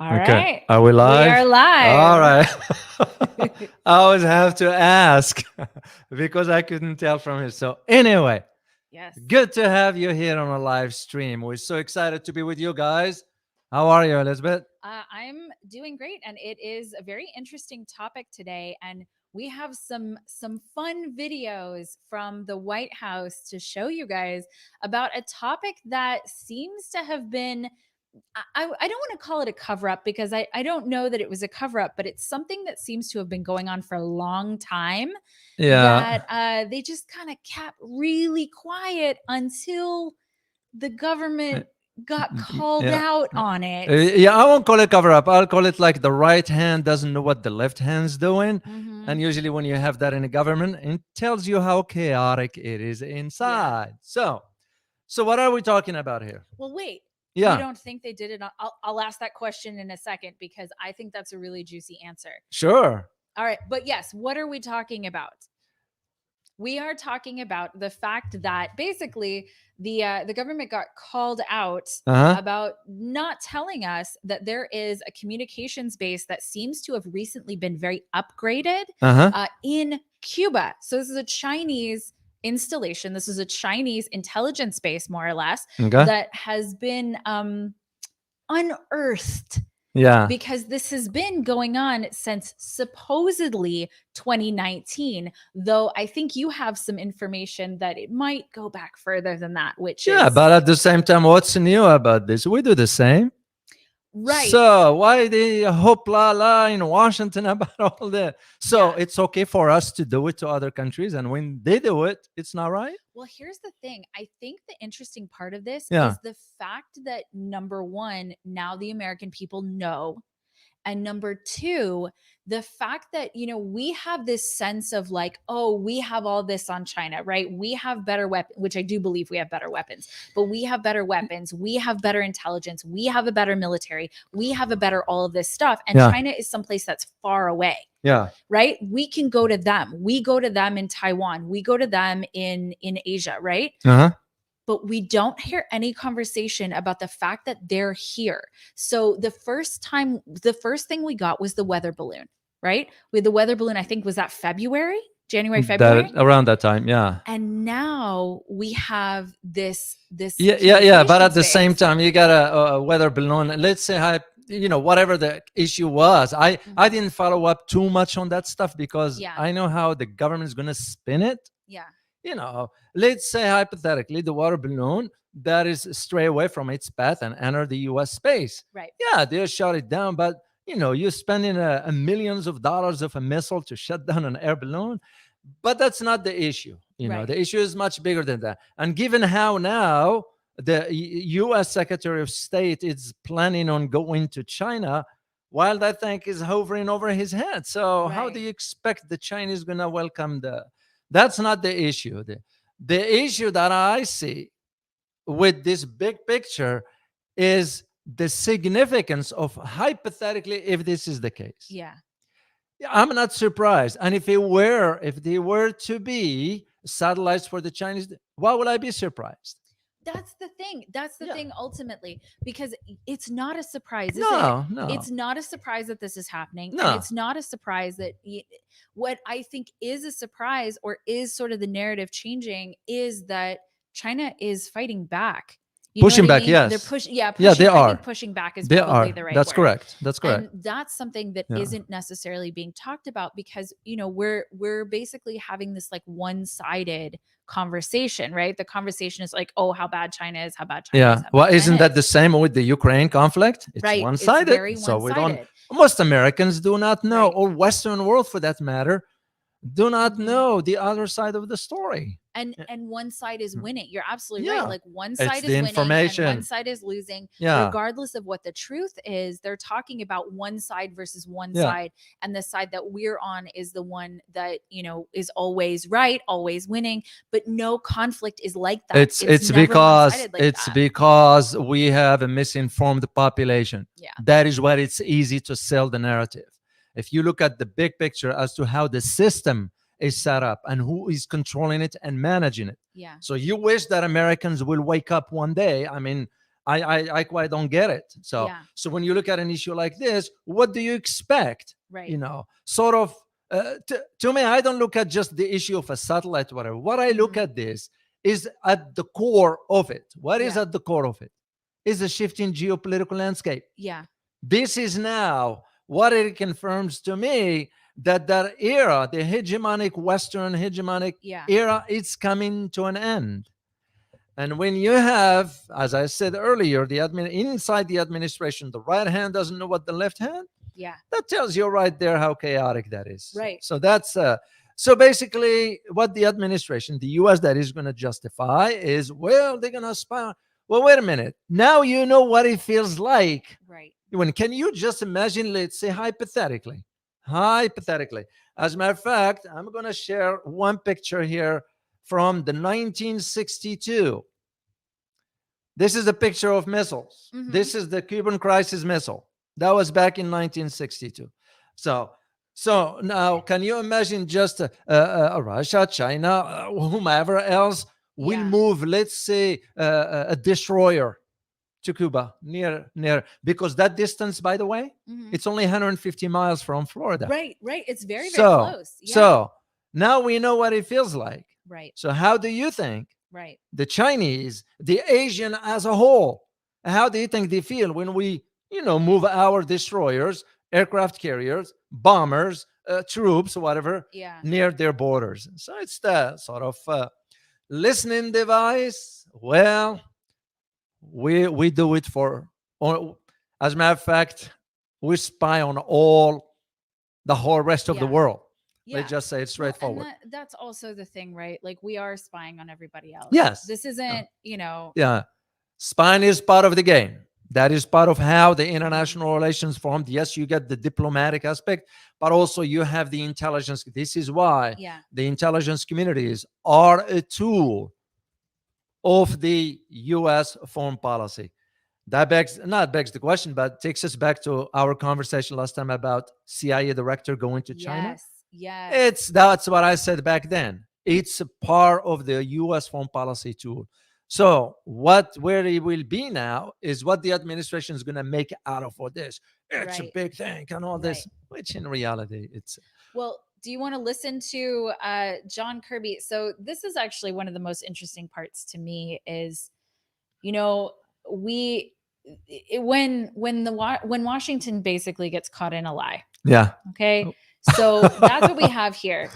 All Okay. right. Are we live? We are live. All right. I always have to ask because I couldn't tell from here. So, anyway, Yes. good to have you here on a live stream. We're so excited to be with you guys. How are you, Elizabeth? I'm doing great, and it is a very interesting topic today. And we have some fun videos from the White House to show you guys about a topic that seems to have been. I don't want to call it a cover up because I don't know that it was a cover up, but it's something that seems to have been going on for a long time. Yeah. That they just kind of kept really quiet until the government got called Yeah. out on it. Yeah, I won't call it cover up. I'll call it like the right hand doesn't know what the left hand's doing. Mhm. And usually, when you have that in a government, it tells you how chaotic it is inside. So what are we talking about here? Well, wait. Yeah. You don't think they did it? I'll ask that question in a second because I think that's a really juicy answer. Sure. All right, but yes, what are we talking about? We are talking about the fact that basically the government got called out about not telling us that there is a communications base that seems to have recently been very upgraded in Cuba. So this is a Chinese installation. This is a Chinese intelligence base, more or less, that has been unearthed. Yeah. Because this has been going on since supposedly 2019, though I think you have some information that it might go back further than that, which Yeah, is... but at the same time, what's new about this? We do the same. Right. So why the hope la la in Washington about all that? So it's okay for us to do it to other countries, and when they do it, it's not right. Well, here's the thing. I think the interesting part of this Yeah. is the fact that, number one, now the American people know. And number two, the fact that, you know, we have this sense of like, oh, we have all this on China, right? We have better weapons, which I do believe we have better weapons, but we have better weapons. We have better intelligence. We have a better military. We have a better all of this stuff. And China is someplace that's far away. Yeah. Right? We can go to them. We go to them in Taiwan. We go to them in Asia, right? But we don't hear any conversation about the fact that they're here. So the first thing we got was the weather balloon, right? With the weather balloon, I think was that January, February? Around that time, yeah. And now we have this. Yeah. But at the same time, you got a weather balloon. Let's say, you know, whatever the issue was, I didn't follow up too much on that stuff because I know how the government is going to spin it. Yeah. You know, let's say hypothetically the water balloon that is stray away from its path and enter the U.S. space. Right. Yeah, they'll shut it down, but you know, you're spending a millions of dollars of a missile to shut down an air balloon. But that's not the issue. You know, the issue is much bigger than that. And given how now the U.S. Secretary of State is planning on going to China, while that thing is hovering over his head. So how do you expect the Chinese going to welcome the... That's not the issue. The issue that I see with this big picture is the significance of, hypothetically, if this is the case. Yeah. I'm not surprised. And if they were to be satellites for the Chinese, why would I be surprised? That's the thing. That's the thing ultimately, because it's not a surprise. No. It's not a surprise that this is happening. No. And it's not a surprise that what I think is a surprise, or is sort of the narrative changing, is that China is fighting back. Pushing back, yes. They're pushing. Yeah, they are. I think pushing back is probably the right That's word. correct. That's correct. And that's something that isn't necessarily being talked about because, you know, we're basically having this like one-sided conversation, right? The conversation is like, oh, how bad China is, how bad China is. Well, isn't that the same with the Ukraine conflict? It's right. one-sided. It's very so one-sided. Most Americans do not know, or Western world for that matter, do not know the other side of the story. And one side is winning. You're absolutely right. Like one It's side is the winning information. and one side is losing. Regardless of what the truth is, they're talking about one side versus one side. And the side that we're on is the one that, you know, is always right, always winning. But no conflict is like that. It's because we have a misinformed population. Yeah. That is why it's easy to sell the narrative. If you look at the big picture as to how the system is set up and who is controlling it and managing it. Yeah. So you wish that Americans will wake up one day. I mean, I quite don't get it. So Yeah. so when you look at an issue like this, what do you expect? Right. Sort of. To me, I don't look at just the issue of a satellite, whatever. What I look at this is at the core of it. What is at the core of it? Is a shifting geopolitical landscape. Yeah. This is now what it confirms to me, that era, the hegemonic Western hegemonic era, is coming to an end. And when you have, as I said earlier, inside the administration, the right hand doesn't know what the left hand. Yeah. That tells you right there how chaotic that is. Right. So that's so basically what the administration, the US, that is going to justify is, well, they're going to spy. Well, wait a minute. Now you know what it feels like. Right. Can you just imagine, let's say hypothetically, as a matter of fact, I'm going to share one picture here from the 1962. This is a picture of missiles. This is the Cuban crisis missile. That was back in 1962. So now, can you imagine just Russia, China, whomever else will move, let's say, a destroyer to Cuba near, because that distance, by the way, it's only 150 miles from Florida. Right. It's very, very close. Yeah. So now we know what it feels like. Right. So how do you think Right. the Chinese, the Asian as a whole, how do you think they feel when we, move our destroyers, aircraft carriers, bombers, troops, whatever, near their borders? So it's the sort of listening device. Well, we do it as a matter of fact, we spy on the whole rest of the world. Let's just say it's straightforward. And that's also the thing, right? Like, we are spying on everybody else. Yes. This isn't, Yeah. Spying is part of the game. That is part of how the international relations formed. Yes, you get the diplomatic aspect, but also you have the intelligence. This is why the intelligence communities are a tool of the U.S. foreign policy. That begs the question, but takes us back to our conversation last time about CIA director going to China. Yes. That's what I said back then. It's a part of the U.S. foreign policy tool. So where it will be now is what the administration is going to make out of all this. It's a big thing and all this, which in reality it's. Well, do you want to listen to John Kirby? So this is actually one of the most interesting parts to me is, when Washington basically gets caught in a lie. Yeah. Okay. So that's what we have here.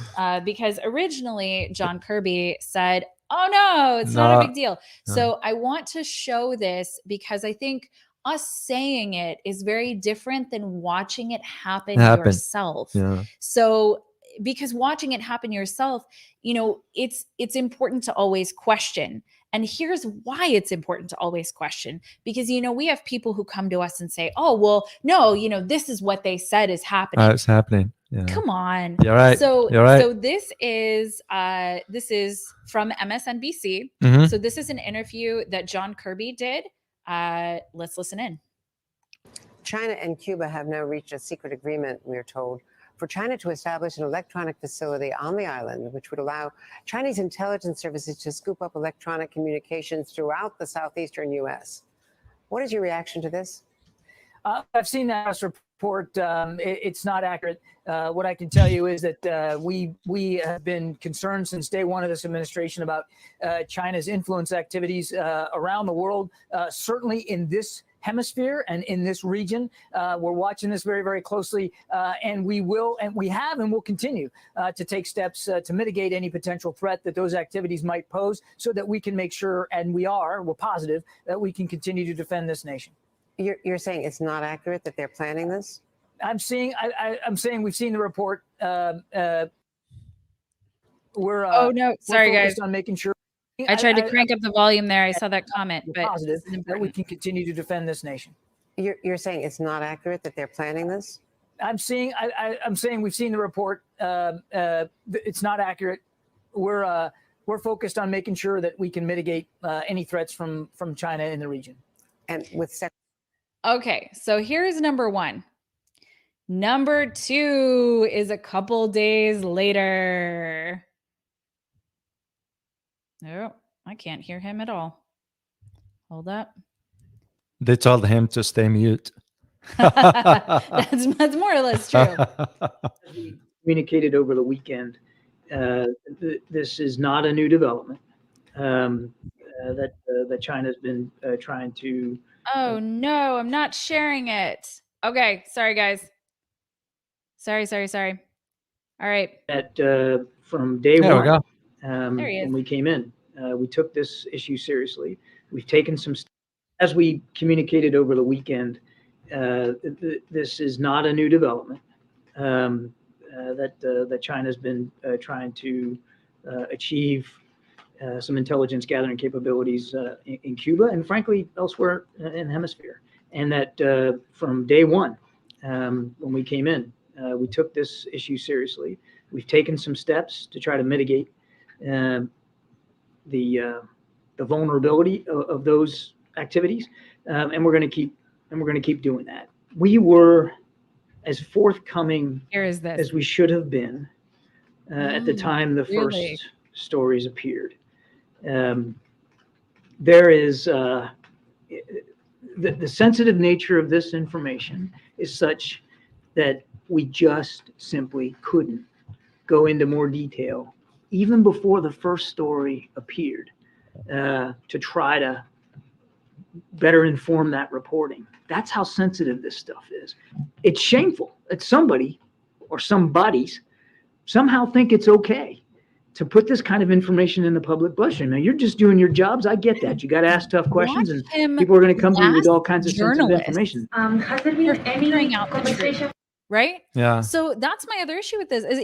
Because originally John Kirby said, oh no, it's not a big deal. So I want to show this because I think us saying it is very different than watching it happen yourself. Yeah. So because watching it happen yourself, it's important to always question. And here's why it's important to always question, because, we have people who come to us and say, oh, well, no, this is what they said is happening. It's happening. Yeah. Come on. You're right. So this is from MSNBC. So this is an interview that John Kirby did. Let's listen in. China and Cuba have now reached a secret agreement, we are told, for China to establish an electronic facility on the island, which would allow Chinese intelligence services to scoop up electronic communications throughout the southeastern U.S. What is your reaction to this? I've seen that House report. It's not accurate. What I can tell you is that we have been concerned since day one of this administration about China's influence activities around the world, certainly in this hemisphere and in this region. We're watching this very, very closely, and we have and will continue to take steps to mitigate any potential threat that those activities might pose, so that we can make sure, and we're positive, that we can continue to defend this nation. You're saying it's not accurate that they're planning this? I'm saying we've seen the report. We're sorry, guys, on making sure. I tried to crank up the volume there. I saw that comment, but positive that we can continue to defend this nation. You're saying it's not accurate that they're planning this? I'm saying we've seen the report. It's not accurate. We're focused on making sure that we can mitigate any threats from China in the region. And with okay, so here's number one. Number two is a couple days later. Oh, I can't hear him at all. Hold up. They told him to stay mute. That's more or less true. We communicated over the weekend. This is not a new development that China's been trying to. Oh no, I'm not sharing it. Okay, sorry guys. Sorry. All right. That from day There we one, go. There he is. when we came in, we took this issue seriously. We've taken some, as we communicated over the weekend. This is not a new development that China's been trying to achieve some intelligence gathering capabilities in Cuba and frankly elsewhere in the hemisphere. And that from day one, when we came in, we took this issue seriously. We've taken some steps to try to mitigate the vulnerability of those activities, and we're going to keep doing that. We were as forthcoming as we should have been at the time the first stories appeared. There is the sensitive nature of this information is such that we just simply couldn't go into more detail even before the first story appeared to try to better inform that reporting. That's how sensitive this stuff is. It's shameful that somebody or some buddies somehow think it's okay to put this kind of information in the public bloodstream. Now, you're just doing your jobs. I get that. You got to ask tough questions, and people are going to come to you with all kinds of sensitive information. Has there been any conversation? Right? Yeah. So that's my other issue with this is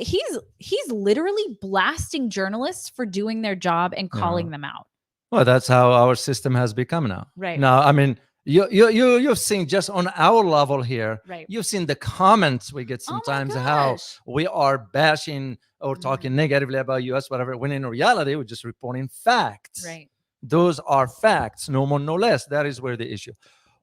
he's literally blasting journalists for doing their job and calling them out. Well, that's how our system has become now. Right. Now, I mean, you've seen just on our level here, right. You've seen the comments we get sometimes, how we are bashing or talking negatively about US, whatever, when in reality, we're just reporting facts. Right. Those are facts, no more, no less. That is where the issue.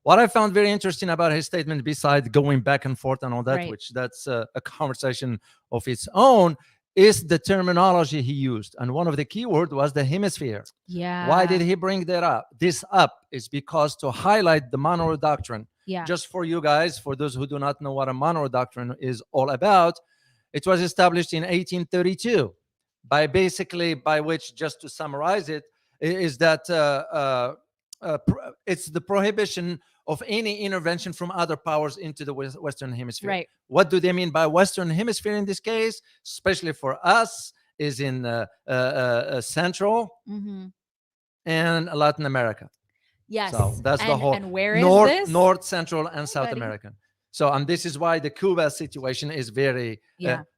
What I found very interesting about his statement, besides going back and forth and all that, right. which that's a conversation of its own, is the terminology he used. And one of the key words was the hemisphere. Yeah. Why did he bring that up? This up is because to highlight the Monroe Doctrine. Yeah. Just for you guys, for those who do not know what a Monroe Doctrine is all about, it was established in 1832 by which, just to summarize it, is that it's the prohibition of any intervention from other powers into the Western Hemisphere. Right. What do they mean by Western Hemisphere in this case, especially for us, is in Central and Latin America. Yes. So that's the whole and where is this? North, Central, and South American. So, and this is why the Cuba situation is very.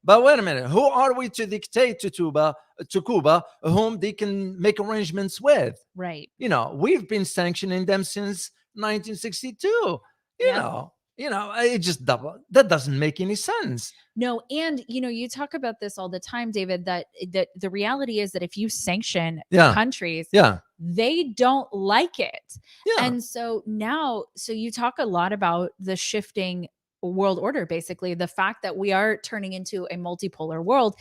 But wait a minute, who are we to dictate to Cuba, whom they can make arrangements with? Right. You know, we've been sanctioning them since 1962. You know, it just that doesn't make any sense. No, and you talk about this all the time, David, that the reality is that if you sanction countries, they don't like it. Yeah. And so now, you talk a lot about the shifting world order, basically, the fact that we are turning into a multipolar world.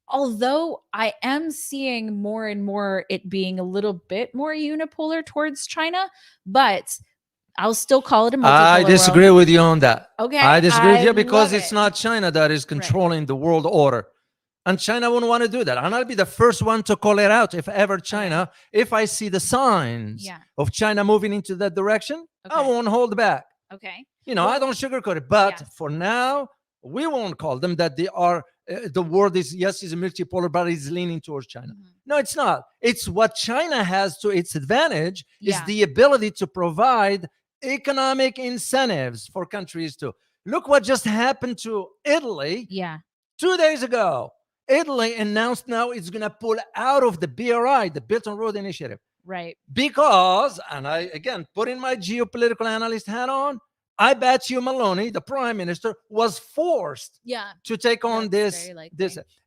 Although I am seeing more and more it being a little bit more unipolar towards China, but I'll still call it a multipolar I disagree world. with you on that. Okay. I disagree with you because it's not China that is controlling the world order. And China wouldn't want to do that. And I'll be the first one to call it out if ever China, if I see the signs of China moving into that direction, I won't hold back. Okay. I don't sugarcoat it. But for now, we won't call them that they are, the world is, yes, is multipolar, but it's leaning towards China. No, it's not. It's what China has to its advantage is the ability to provide economic incentives for countries to look what just happened to Italy 2 days ago. Italy announced now it's going to pull out of the BRI, the Belt and Road Initiative. Right. Because, and I, again, putting my geopolitical analyst hat on, I bet you Maloney, the prime minister, was forced to take on this.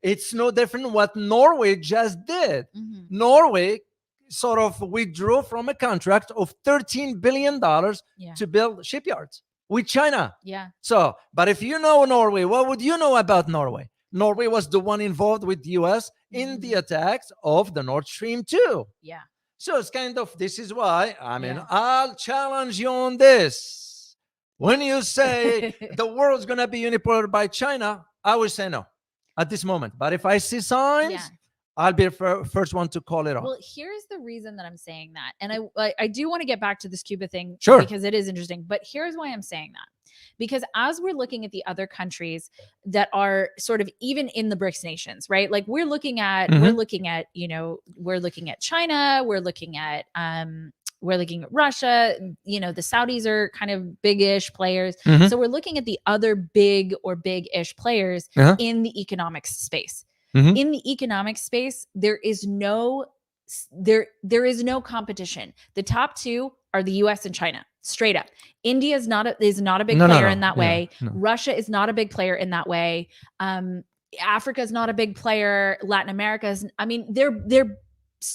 It's no different what Norway just did. Norway sort of withdrew from a contract of $13 billion to build shipyards with China. Yeah. So, but if you know Norway, what would you know about Norway? Norway was the one involved with the US in the attacks of the Nord Stream 2. Yeah. So it's kind of, this is why, I'll challenge you on this. When you say the world's going to be unipolar by China, I will say no at this moment. But if I see signs, I'll be the first one to call it off. Well, here's the reason that I'm saying that. And I do want to get back to this Cuba thing because it is interesting. But here's why I'm saying that. Because as we're looking at the other countries that are sort of even in the BRICS nations, right? Like we're looking at China, we're looking at Russia, the Saudis are kind of big-ish players. So we're looking at the other big-ish players in the economic space. In the economic space, there is no competition. The top two are the US and China, straight up. India is not a big player in that way. Russia is not a big player in that way. Africa is not a big player. Latin America is,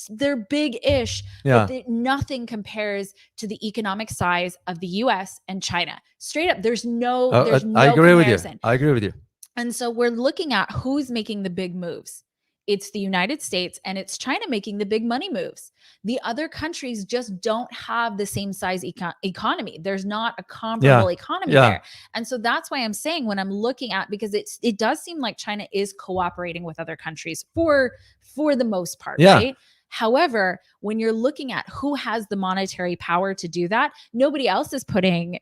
they're big-ish, but nothing compares to the economic size of the US and China. Straight up, there's no comparison. I agree with you. And so we're looking at who's making the big moves. It's the United States and it's China making the big money moves. The other countries just don't have the same size economy. There's not a comparable economy there. And so that's why I'm saying when I'm looking at, because it does seem like China is cooperating with other countries for the most part, right? However, when you're looking at who has the monetary power to do that, nobody else is putting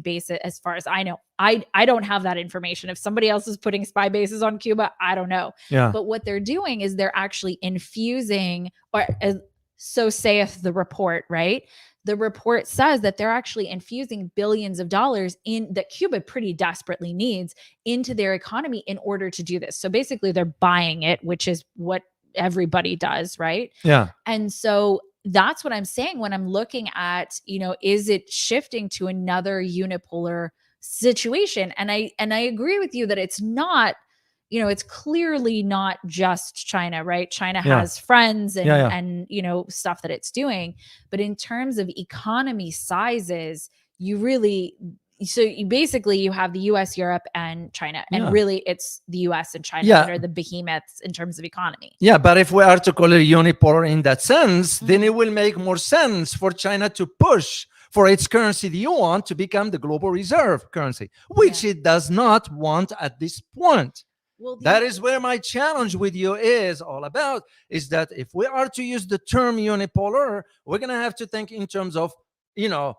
bases, as far as I know. I don't have that information. If somebody else is putting spy bases on Cuba, I don't know. But what they're doing is they're actually infusing, or so saith the report, right? The report says that they're actually infusing billions of dollars that Cuba pretty desperately needs into their economy in order to do this. So basically they're buying it, which is what everybody does, right? And so that's what I'm saying when I'm looking at, is it shifting to another unipolar situation? And I agree with you that it's not, it's clearly not just China, right? China has friends and stuff that it's doing, but in terms of economy sizes, you have the US, Europe, and China. And really it's the US and China that are the behemoths in terms of economy. But if we are to call it unipolar in that sense, then it will make more sense for China to push for its currency, the yuan, to become the global reserve currency, which it does not want at this point. Well, that is where my challenge with you is all about, is that if we are to use the term unipolar, we're going to have to think in terms of the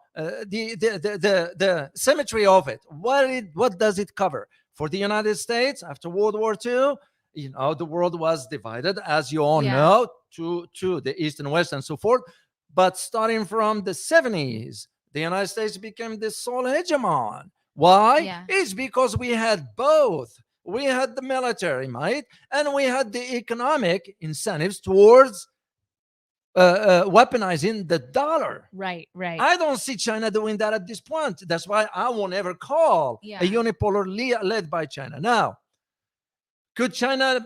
symmetry of it. What does it cover? For the United States, after World War II, the world was divided, as you all know, to the East and West and so forth. But starting from the 70s, the United States became the sole hegemon. Why? It's because we had both. We had the military might and we had the economic incentives towards weaponizing the dollar. Right. I don't see China doing that at this point. That's why I won't ever call a unipolar led by China. Now, could China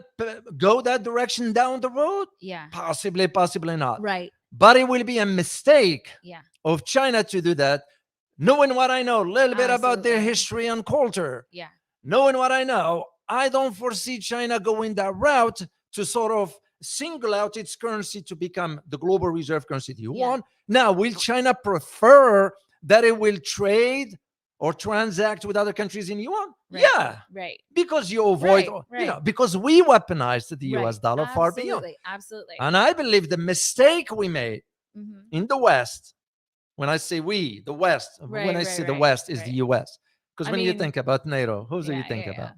go that direction down the road? Possibly not. Right. But it will be a mistake of China to do that, knowing what I know, a little bit about their history and culture. Knowing what I know, I don't foresee China going that route to sort of single out its currency to become the global reserve currency, the yuan. Now, will China prefer that it will trade or transact with other countries in yuan? Right. Because you avoid, because we weaponized the US dollar far beyond. Absolutely. And I believe the mistake we made in the West, when I say we, the West, when I say the West is the US. Because when you think about NATO, who do you think about?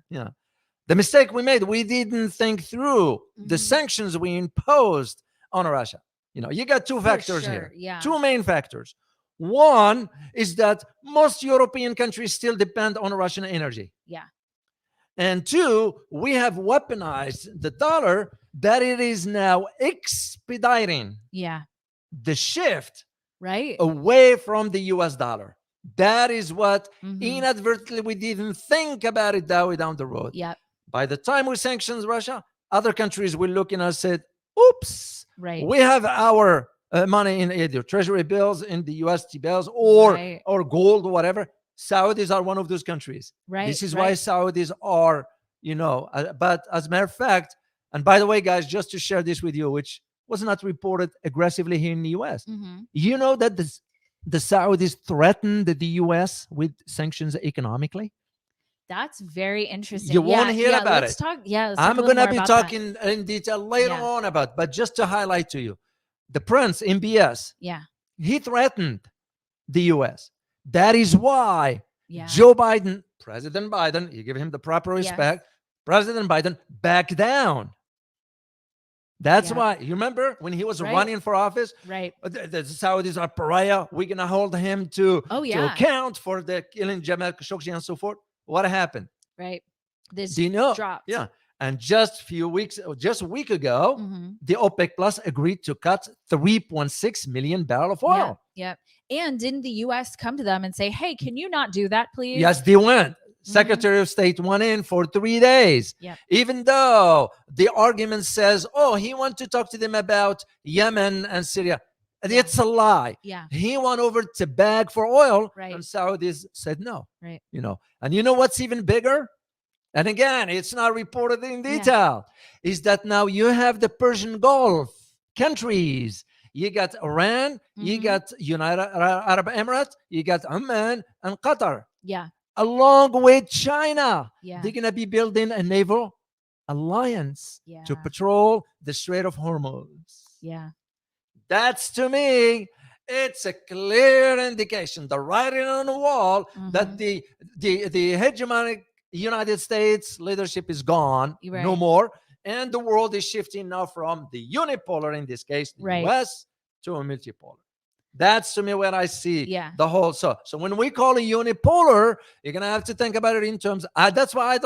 The mistake we made, we didn't think through the sanctions we imposed on Russia. You got two factors here, two main factors. One is that most European countries still depend on Russian energy. And two, we have weaponized the dollar, that it is now expediting the shift away from the US dollar. That is what inadvertently we didn't think about it that way down the road. By the time we sanctioned Russia, other countries will look and I said, oops, we have our money in either treasury bills, in the USD bills, or gold, or whatever. Saudis are one of those countries. This is why Saudis are, but as a matter of fact, and by the way, guys, just to share this with you, which was not reported aggressively here in the US. Mm-hmm. You know that the Saudis threatened the US with sanctions economically? That's very interesting. You won't hear about let's it. Talk, let's I'm talk going to more be about talking in detail later Yeah. on about, but just to highlight to you, the prince in BS, Yeah. he threatened the US. That is why Yeah. Joe Biden, President Biden, you give him the proper respect, Yes. President Biden backed down. That's Yeah. why, you remember when he was Right. running for office? Right. The Saudis are pariah. We're going to hold him to account for the killing Jamal Khashoggi and so forth. What happened? Right. This Do you know? dropped. Yeah. And just a week ago, Mm-hmm. the OPEC Plus agreed to cut 3.6 million barrels of oil. Yeah. And didn't the U.S. come to them and say, hey, can you not do that, please? Yes, they went. Secretary of State went in for 3 days. Yep. Even though the argument says, oh, he wants to talk to them about Yemen and Syria. Yeah. It's a lie. Yeah. He went over to beg for oil, Right. and Saudis said no. Right. You know, and you know what's even bigger? And again, it's not reported in detail, is that now you have the Persian Gulf countries. You got Iran, you got United Arab Emirates, you got Oman and Qatar. Yeah. Along with China. Yeah. They're going to be building a naval alliance to patrol the Strait of Hormuz. Yeah. That's, to me, it's a clear indication, the writing on the wall, that the hegemonic United States leadership is gone, no more, and the world is shifting now from the unipolar, in this case, the US, to a multipolar. That's, to me, what I see the whole. So when we call it unipolar, you're going to have to think about it in terms. That's why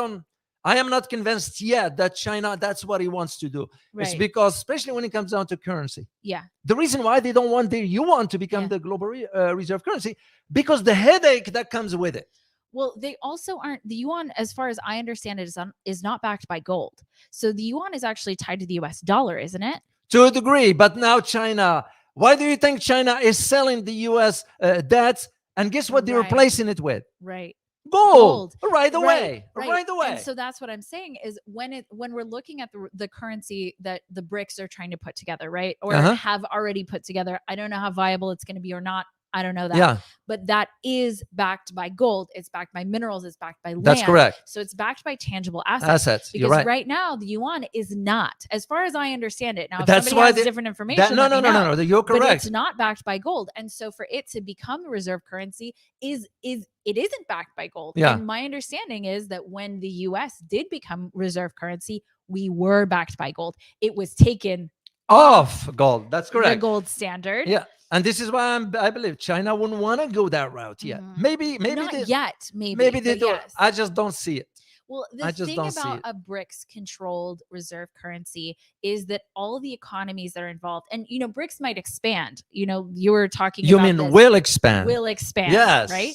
I am not convinced yet that China, that's what he wants to do. Right. It's because, especially when it comes down to currency. Yeah. The reason why they don't want the yuan to become the global reserve currency, because the headache that comes with it. Well, they also aren't, the yuan, as far as I understand it, is not backed by gold. So the yuan is actually tied to the US dollar, isn't it? To a degree, but now China, why do you think China is selling the US debts? And guess what they're replacing it with? Right. Gold. Right away. Right away. And so that's what I'm saying is when we're looking at the currency that the BRICS are trying to put together, right? Or have already put together. I don't know how viable it's going to be or not. I don't know that. Yeah. But that is backed by gold. It's backed by minerals. It's backed by land. That's correct. So it's backed by tangible assets. You're right. Right now, the yuan is not, as far as I understand it. Now, if that's somebody why has different information, no. You're correct. But it's not backed by gold. And so for it to become a reserve currency it isn't backed by gold. Yeah. And my understanding is that when the US did become reserve currency, we were backed by gold. It was taken off gold. That's correct. The gold standard. Yeah. And this is why I believe China wouldn't want to go that route yet. Maybe not yet. Maybe they do. Yes. I just don't see it. Well, the thing about a BRICS controlled reserve currency is that all the economies that are involved, and BRICS might expand. You were talking about this. Will expand. Will expand. Yes. Right.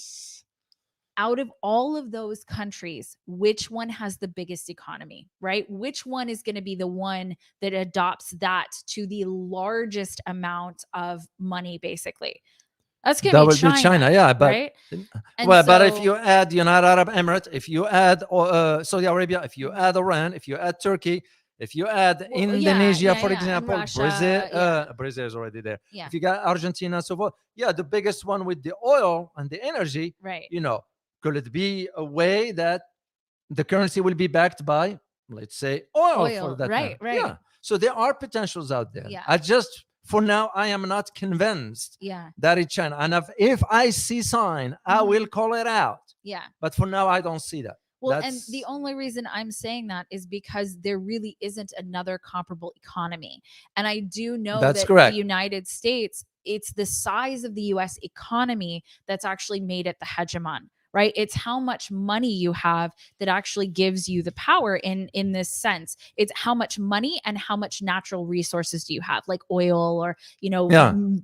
Out of all of those countries, which one has the biggest economy, right? Which one is going to be the one that adopts that to the largest amount of money, basically? That's going to be China. Be China, yeah. But, right? But if you add United Arab Emirates, if you add Saudi Arabia, if you add Iran, if you add Turkey, if you add Indonesia, for example, Russia, Brazil is already there. Yeah. If you got Argentina and so forth, the biggest one with the oil and the energy, right? Could it be a way that the currency will be backed by, let's say, oil for that? Right. Yeah. So there are potentials out there. Yeah. For now, I am not convinced Yeah. that it's China. And if I see sign, I will call it out. Yeah. But for now, I don't see that. Well, and the only reason I'm saying that is because there really isn't another comparable economy. And I do know that the United States, it's the size of the US economy that's actually made it the hegemon. Right? It's how much money you have that actually gives you the power in this sense. It's how much money and how much natural resources do you have, like oil or,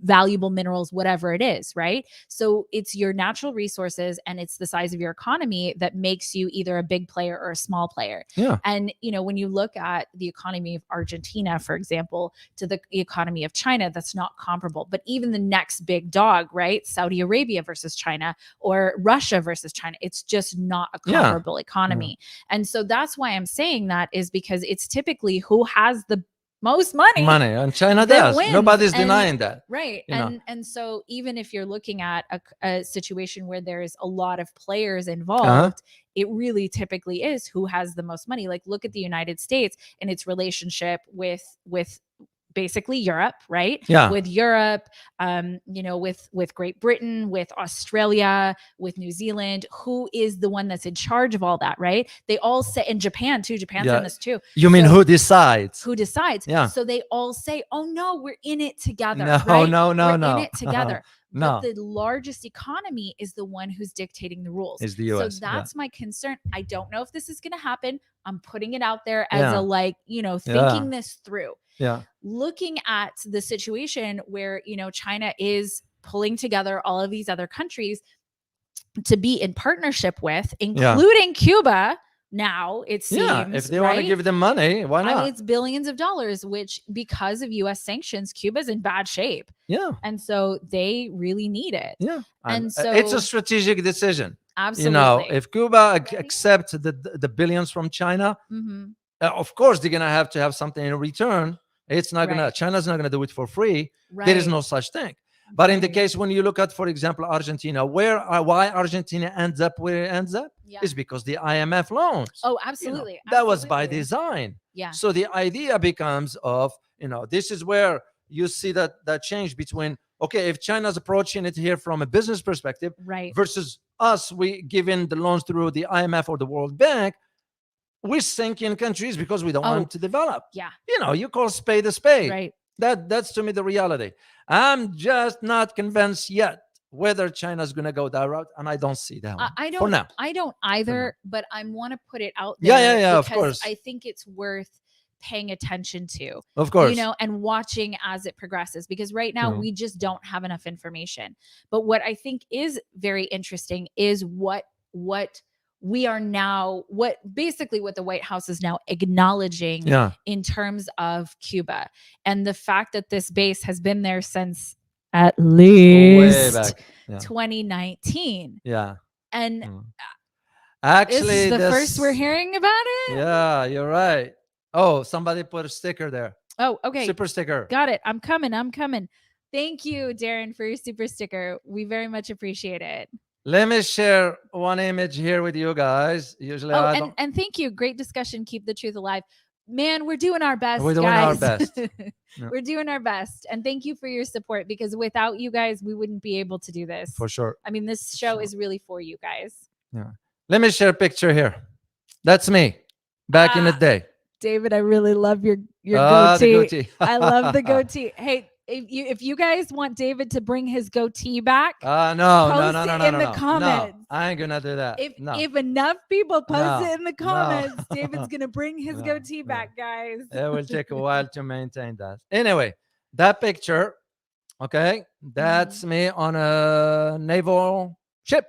valuable minerals, whatever it is, right? So it's your natural resources and it's the size of your economy that makes you either a big player or a small player. Yeah. And, when you look at the economy of Argentina, for example, to the economy of China, that's not comparable. But even the next big dog, right? Saudi Arabia versus China or Russia versus China, it's just not a comparable economy. And so that's why I'm saying that, is because it's typically who has the most money. And China that does. wins. Nobody's And- denying that. Right. You know. And so even if you're looking at a situation where there's a lot of players involved, it really typically is who has the most money. Like look at the United States and its relationship with basically Europe, right? Yeah. With Europe, with Great Britain, with Australia, with New Zealand, who is the one that's in charge of all that, right? They all say, in Japan too, Japan's in this too. You mean who decides? Who decides? Yeah. So they all say, oh no, we're in it together. No, right? no, we're no. in it together. No. But the largest economy is the one who's dictating the rules. Is the US. So that's my concern. I don't know if this is going to happen. I'm putting it out there as thinking this through. Yeah. Looking at the situation where, China is pulling together all of these other countries to be in partnership with, including Cuba. Now it seems, if they want to give them money, why not? I mean, it's billions of dollars, which because of U.S. sanctions, Cuba's in bad shape. Yeah. And so they really need it. Yeah. And so it's a strategic decision. Absolutely. If Cuba accepts the billions from China, of course, they're going to have something in return. It's not going to, China's not going to do it for free. Right. There is no such thing. But in the case, when you look at, for example, Argentina, why Argentina ends up where it ends up is because the IMF loans. Oh, absolutely. That was by design. Yeah. So the idea becomes of, this is where you see that change between, okay, if China's approaching it here from a business perspective, right, versus us, we giving the loans through the IMF or the World Bank, we're sinking countries because we don't want them to develop. Yeah. You call spade a spade. Right. That's to me the reality. I'm just not convinced yet whether China's going to go that route, and I don't see that one. I don't. For now. I don't either, but I want to put it out there. Yeah. Of course. I think it's worth paying attention to. Of course. And watching as it progresses, because right now we just don't have enough information. But what I think is very interesting is what we are now, what the White House is now acknowledging in terms of Cuba, and the fact that this base has been there since at least way back. 2019. Yeah. And actually, this is the first we're hearing about it. Yeah, you're right. Oh, somebody put a sticker there. Oh, okay. Super sticker. Got it. I'm coming. Thank you, Darren, for your super sticker. We very much appreciate it. Let me share one image here with you guys. Usually, and thank you. Great discussion. Keep the truth alive. Man, we're doing our best. We're doing guys. our best. We're doing our best. And thank you for your support, because without you guys, we wouldn't be able to do this. For sure. I mean, this show is really for you guys. Yeah. Let me share a picture here. That's me back in the day. David, I really love your goatee. The goatee. I love the goatee. Hey, if you guys want David to bring his goatee back, no, in the comments. No, I ain't gonna do that. If enough people post it in the comments, David's gonna bring his goatee back, guys. It will take a while to maintain that. Anyway, that picture, okay, that's me on a naval ship,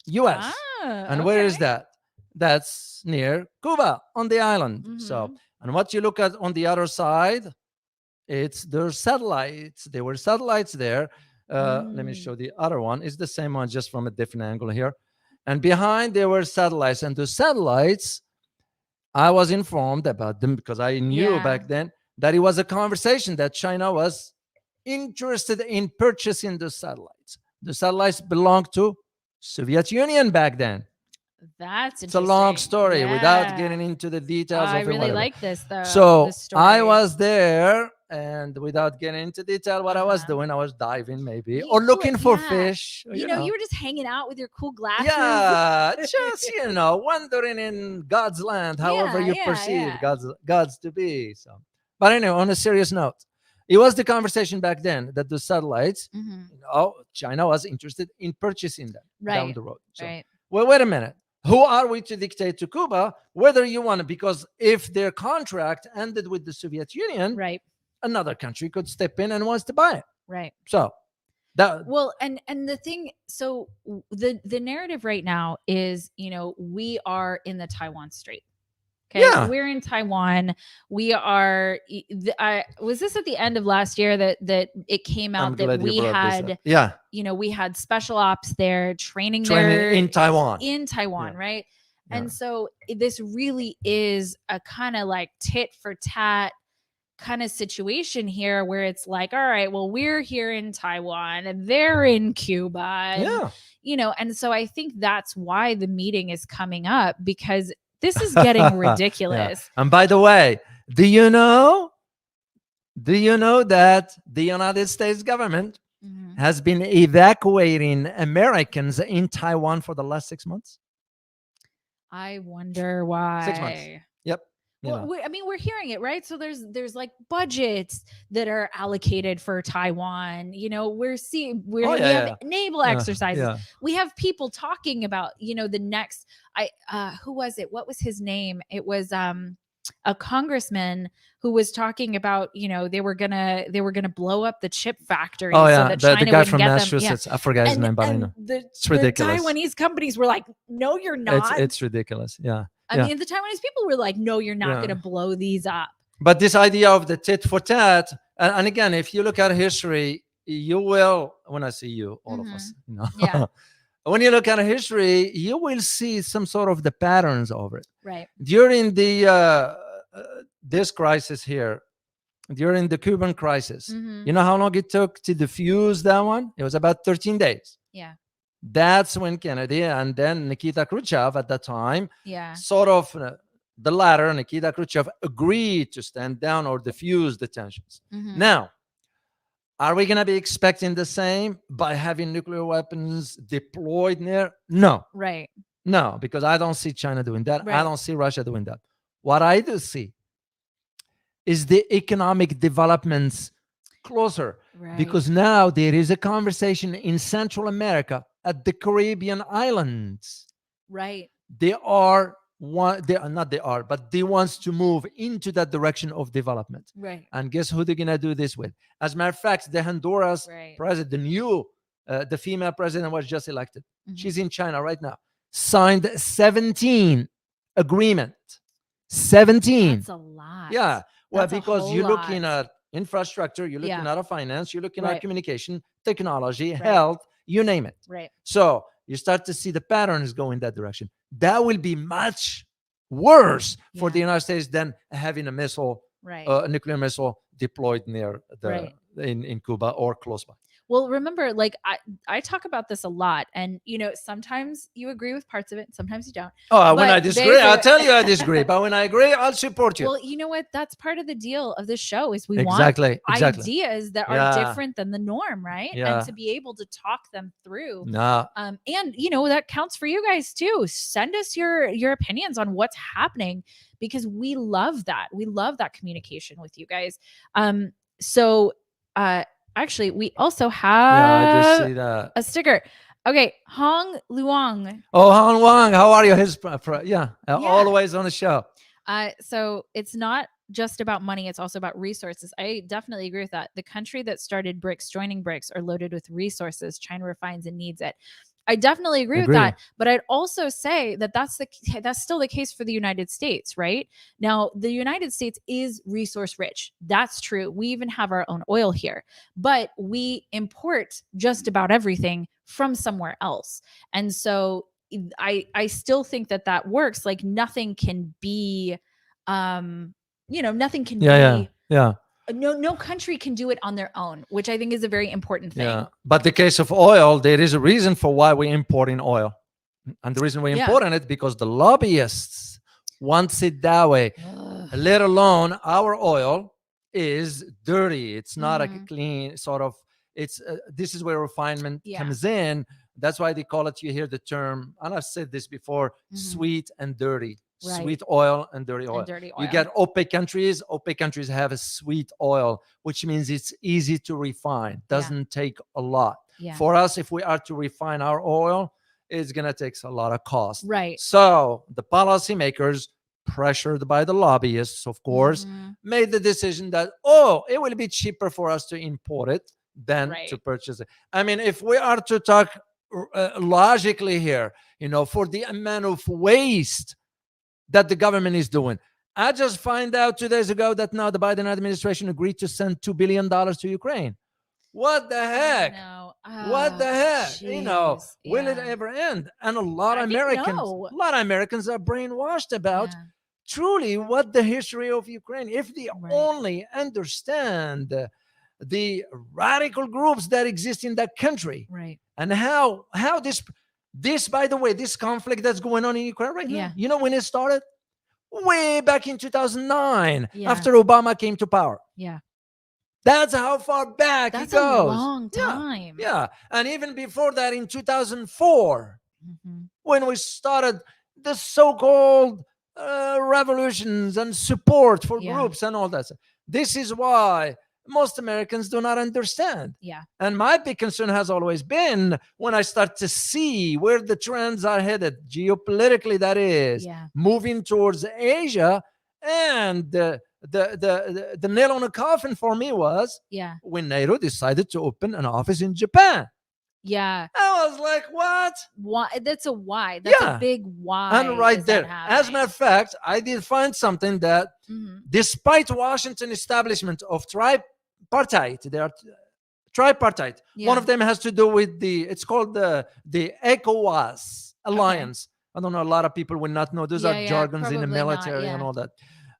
U.S. And where is that? That's near Cuba on the island. So, and what you look at on the other side, there's satellites. There were satellites there. Let me show the other one. It's the same one, just from a different angle here. And behind there were satellites. And the satellites, I was informed about them because I knew back then that it was a conversation that China was interested in purchasing the satellites. The satellites belonged to Soviet Union back then. That's it's a long story without getting into the details. I really like this though. So I was there, and without getting into detail what I was doing, I was diving maybe or looking for fish. You know, you were just hanging out with your cool glasses. Yeah, just wandering in God's land, however you perceive God's to be. So, but anyway, on a serious note, it was the conversation back then that the satellites, China was interested in purchasing them down the road. So, well, wait a minute. Who are we to dictate to Cuba whether you want to? Because if their contract ended with the Soviet Union, another country could step in and wants to buy it. Right. So that and the thing, so the narrative right now is, we are in the Taiwan Strait. Okay. Yeah. We're in Taiwan. We are. Was this at the end of last year that it came out that we had? Yeah. We had special ops there training there in Taiwan. Right? And so this really is a kind of like tit for tat kind of situation here where it's like, all right, well, we're here in Taiwan and they're in Cuba. And, and so I think that's why the meeting is coming up, because this is getting ridiculous. And by the way, do you know that the United States government has been evacuating Americans in Taiwan for the last 6 months? I wonder why. 6 months. Yep. Well, we're hearing it, right? So there's like budgets that are allocated for Taiwan. We're seeing we have naval exercises. Yeah. We have people talking about, the next. Who was it? What was his name? It was a congressman who was talking about, they were gonna blow up the chip factory. Oh so yeah, that China the guy wouldn't from get Massachusetts. Them. Yeah. I forgot his name, but I know it's ridiculous. The Taiwanese companies were like, "No, you're not." It's ridiculous. Yeah. I mean, the Taiwanese people were like, "No, you're not going to blow these up." But this idea of the tit for tat, and again, if you look at history, you will. When I say you, all of us, Yeah. When you look at history, you will see some sort of the patterns of it. Right. During the this crisis here, during the Cuban crisis, you know how long it took to defuse that one? It was about 13 days. Yeah. That's when Kennedy and then Nikita Khrushchev at that time, sort of the latter, Nikita Khrushchev, agreed to stand down or diffuse the tensions. Now, are we going to be expecting the same by having nuclear weapons deployed there? No. Right. No, because I don't see China doing that. Right. I don't see Russia doing that. What I do see is the economic developments closer. Right. Because now there is a conversation in Central America at the Caribbean islands. Right. They wants to move into that direction of development. Right. And guess who they're going to do this with? As a matter of fact, the Honduras president, the new, the female president was just elected. She's in China right now. Signed 17 agreement. 17. That's a lot. Yeah. Well, That's because you're looking at infrastructure, you're looking at finance, you're looking at communication, technology, health, you name it. Right. So you start to see the patterns go in that direction. That will be much worse for the United States than having a missile, a nuclear missile deployed near in Cuba or close by. Well, remember, like I talk about this a lot, and sometimes you agree with parts of it, sometimes you don't. Oh, when I disagree, I'll tell you I disagree. But when I agree, I'll support you. Well, you know what? That's part of the deal of this show is we want ideas that are different than the norm, right? Yeah. And to be able to talk them through. No. And that counts for you guys too. Send us your opinions on what's happening, because we love that. We love that communication with you guys. Actually, we also have I just see that. a sticker. Okay, Hong Luong. Oh, Hong Wang, how are you? Always on the show. So it's not just about money, it's also about resources. I definitely agree with that. The country that started BRICS, joining BRICS, are loaded with resources. China refines and needs it. I definitely agree with that, but I'd also say that that's still the case for the United States, right? Now, the United States is resource rich. That's true. We even have our own oil here, but we import just about everything from somewhere else. And so I still think that works. Like nothing can be, nothing can be. Yeah. No country can do it on their own, which I think is a very important thing. Yeah. But the case of oil, there is a reason for why we're importing oil. And the reason we're importing it because the lobbyists want it that way. Let alone our oil is dirty. It's not a clean sort of, this is where refinement comes in. That's why they call it, you hear the term, and I've said this before, sweet and dirty. Right. Sweet oil and dirty oil. You get OPEC countries. OPEC countries have a sweet oil, which means it's easy to refine. Doesn't take a lot. Yeah. For us, if we are to refine our oil, it's going to take a lot of cost. Right. So the policymakers, pressured by the lobbyists, of course, made the decision that, it will be cheaper for us to import it than to purchase it. I mean, if we are to talk logically here, for the amount of waste that the government is doing. I just find out 2 days ago that now the Biden administration agreed to send $2 billion to Ukraine. What the heck? What the heck? Geez. Will it ever end? And a lot of Americans are brainwashed about truly what the history of Ukraine, if they Right. only understand the radical groups that exist in that country, Right. and how this, by the way, this conflict that's going on in Ukraine right Yeah. now, you know when it started? Way back in 2009, Yeah. after Obama came to power. Yeah. That's how far back That's it goes. a long time. Yeah. And even before that, in 2004, Mm-hmm. when we started the so-called revolutions and support for Yeah. groups and all that stuff. This is why most Americans do not understand. Yeah. And my big concern has always been when I start to see where the trends are headed, geopolitically, that is, Yeah. moving towards Asia. And the nail on the coffin for me was Yeah. when NATO decided to open an office in Japan. Yeah. I was like, what? Why? That's a why. That's Yeah. a big why. And right is that there, as a matter of fact, I did find something that Mhm. despite Washington establishment of tripartite, they are tripartite. Yeah. One of them has to do with it's called the ECOWAS alliance. I don't know, a lot of people will not know. Those Yeah, are yeah, jargons in the probably not, military yeah. and all that.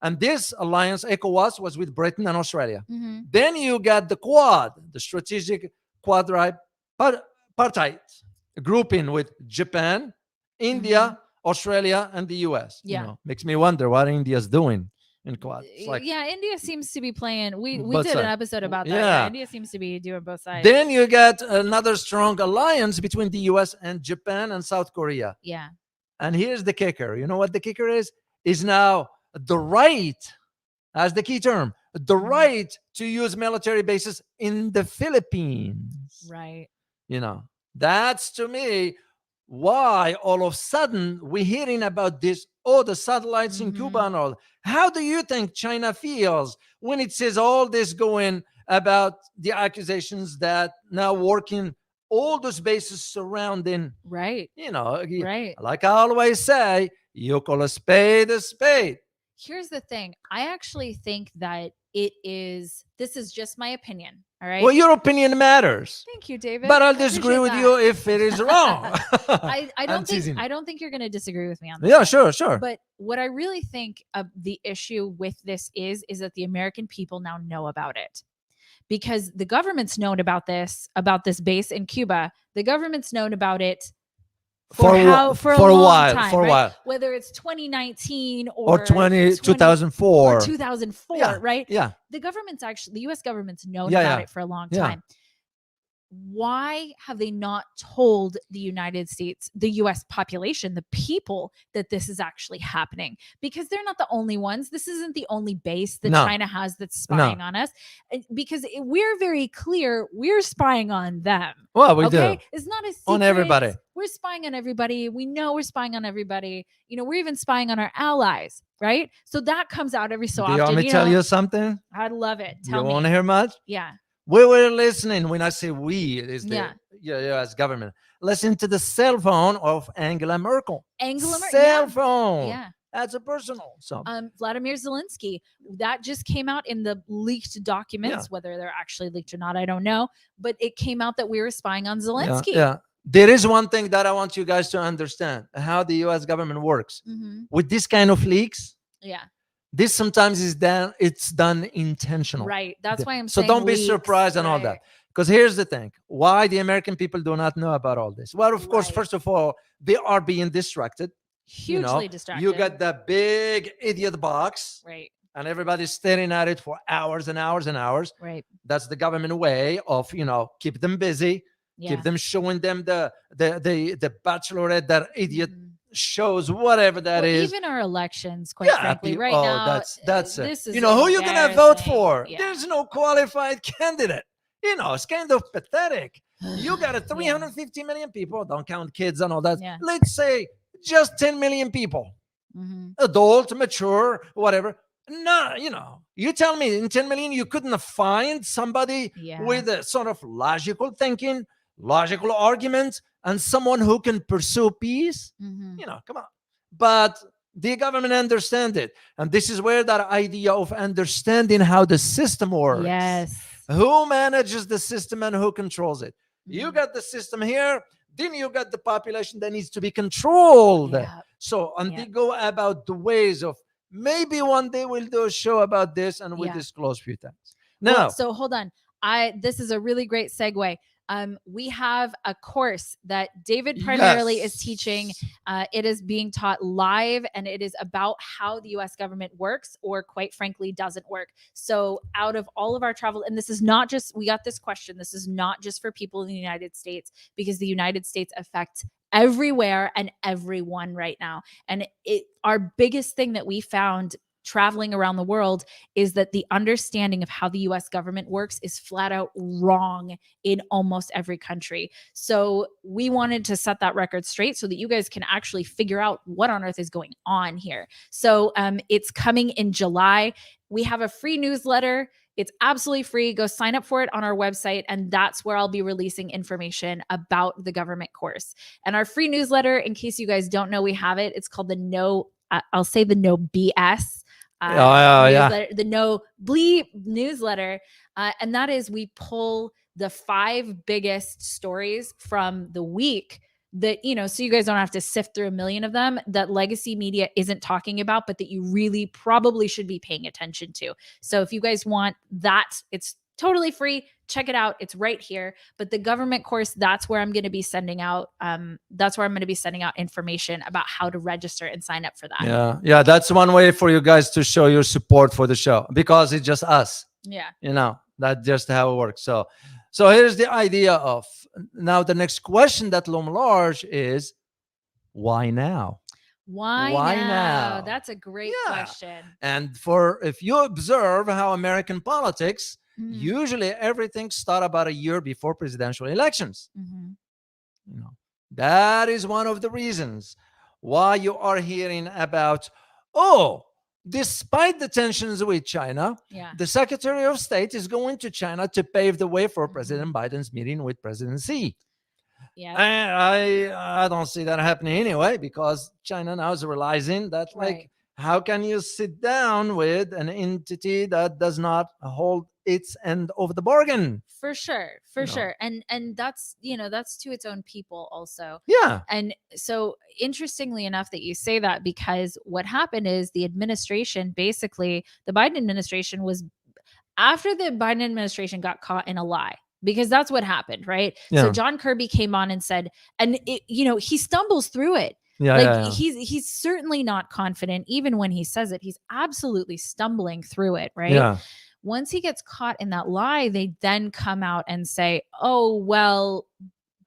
And this alliance, ECOWAS, was with Britain and Australia. Mhm. Then you got the Quad, the strategic quadripartite grouping with Japan, India, Australia, and the US. Yeah. You know, makes me wonder what India's doing in Quad. It's like, Yeah, India seems to be playing. We both did an sides. episode about that. Yeah. India seems to be doing both sides. then you got another strong alliance between the US and Japan and South Korea. Yeah. And here's the kicker. You know what the kicker is? Is now the right, as the key term, the right to use military bases in the Philippines. Right. You know, that's to me why all of a sudden we're hearing about this, the satellites in Cuba and all. How do you think China feels when it says all this going about the accusations that now working all those bases surrounding, Right. you know, Right. like I always say, you call a spade a spade. Here's the thing. I actually think that this is just my opinion. All right. Well, your opinion matters. Thank you, David. But I'll I disagree appreciate with that. you if it is wrong. I I'm don't teasing. think I don't think you're going to disagree with me on this. Yeah, sure. But what I really think the issue with this is that the American people now know about it. Because the government's known about this base in Cuba. The government's known about it for a long time, for a right? while. Whether it's 2019 or 2004. or 2004, Yeah, right? Yeah. The US government's known Yeah, about yeah. it for a long Yeah. time. Why have they not told the United States, the US population, the people that this is actually happening? Because they're not the only ones. This isn't the only base that No. China has that's spying on us. Because we're very clear, we're spying on them. Well, we Okay, do. it's not a secret. On everybody. We're spying on everybody. We know we're spying on everybody. You know, we're even spying on our allies, right? So that comes out every so Do often. you want me to tell you something? I'd love it. You Tell want to me. hear much? Yeah. We were listening. When I say we, it is the Yeah. US government. Listen to the cell phone of Angela Merkel. Angela Merkel. Cell phone. Yeah. That's a personal. So Vladimir Zelensky. That just came out in the leaked documents. Whether they're actually leaked or not, I don't know. But it came out that we were spying on Zelensky. Yeah. There is one thing that I want you guys to understand: how the US government works. With this kind of leaks. Yeah. This sometimes is done. It's done intentional. Right. That's why I'm so saying. don't be leaks, surprised and all that. Because here's the thing: why the American people do not know about all this? Well, of course, first of all, they are being distracted. Hugely distracted. You got that big idiot box, right? And everybody's staring at it for hours and hours and hours. Right. That's the government way of keep them busy, keep them showing them the bachelorette, that idiot shows, whatever that is. Even our elections, quite frankly, right now. That's this it. Is who you're gonna vote for? Yeah. There's no qualified candidate. It's kind of pathetic. You got 350 million people, don't count kids and all that. Yeah. Let's say just 10 million people, adult, mature, whatever. No, you tell me in 10 million you couldn't find somebody with a sort of logical thinking, logical argument, and someone who can pursue peace. Come on. But the government understands it. And this is where that idea of understanding how the system works. Yes. Who manages the system and who controls it? You got the system here, then you got the population that needs to be controlled. So, and they go about the ways of Maybe one day we'll do a show about this and we'll disclose a few things. Now, well, so hold on. This is a really great segue. We have a course that David primarily is teaching. It is being taught live, and it is about how the US government works, or quite frankly, doesn't work. So out of all of our travel, and this is not just, we got this question, this is not just for people in the United States, because the United States affects everywhere and everyone right now. And our biggest thing that we found traveling around the world is that the understanding of how the US government works is flat out wrong in almost every country. So we wanted to set that record straight so that you guys can actually figure out what on earth is going on here. So it's coming in July. We have a free newsletter. It's absolutely free. Go sign up for it on our website, and that's where I'll be releasing information about the government course. And our free newsletter, in case you guys don't know, we have it. It's called the No BS the No Bleep newsletter. And that is, we pull the 5 biggest stories from the week that, so you guys don't have to sift through a million of them, that legacy media isn't talking about, but that you really probably should be paying attention to. So if you guys want that, it's totally free. Check it out. It's right here. But the government course, that's where I'm going to be sending out. Information about how to register and sign up for that. Yeah. That's one way for you guys to show your support for the show, because it's just us. Yeah. That's just how it works. So here's the idea of, now the next question that looms large is, why now? Why now? That's a great question. And if you observe how American politics, usually everything starts about a year before presidential elections. That is one of the reasons why you are hearing about, despite the tensions with China, the Secretary of State is going to China to pave the way for President Biden's meeting with President Xi. Yeah, I don't see that happening anyway, because China now is realizing that, how can you sit down with an entity that does not hold its end of the bargain? For sure. And that's, that's to its own people also. Yeah. And so interestingly enough that you say that, because what happened is the administration, basically the Biden administration, was, after the Biden administration got caught in a lie, because that's what happened, right? Yeah. So John Kirby came on and said, and he stumbles through it. He's certainly not confident. Even when he says it, he's absolutely stumbling through it, right? Yeah. Once he gets caught in that lie, they then come out and say, oh, well,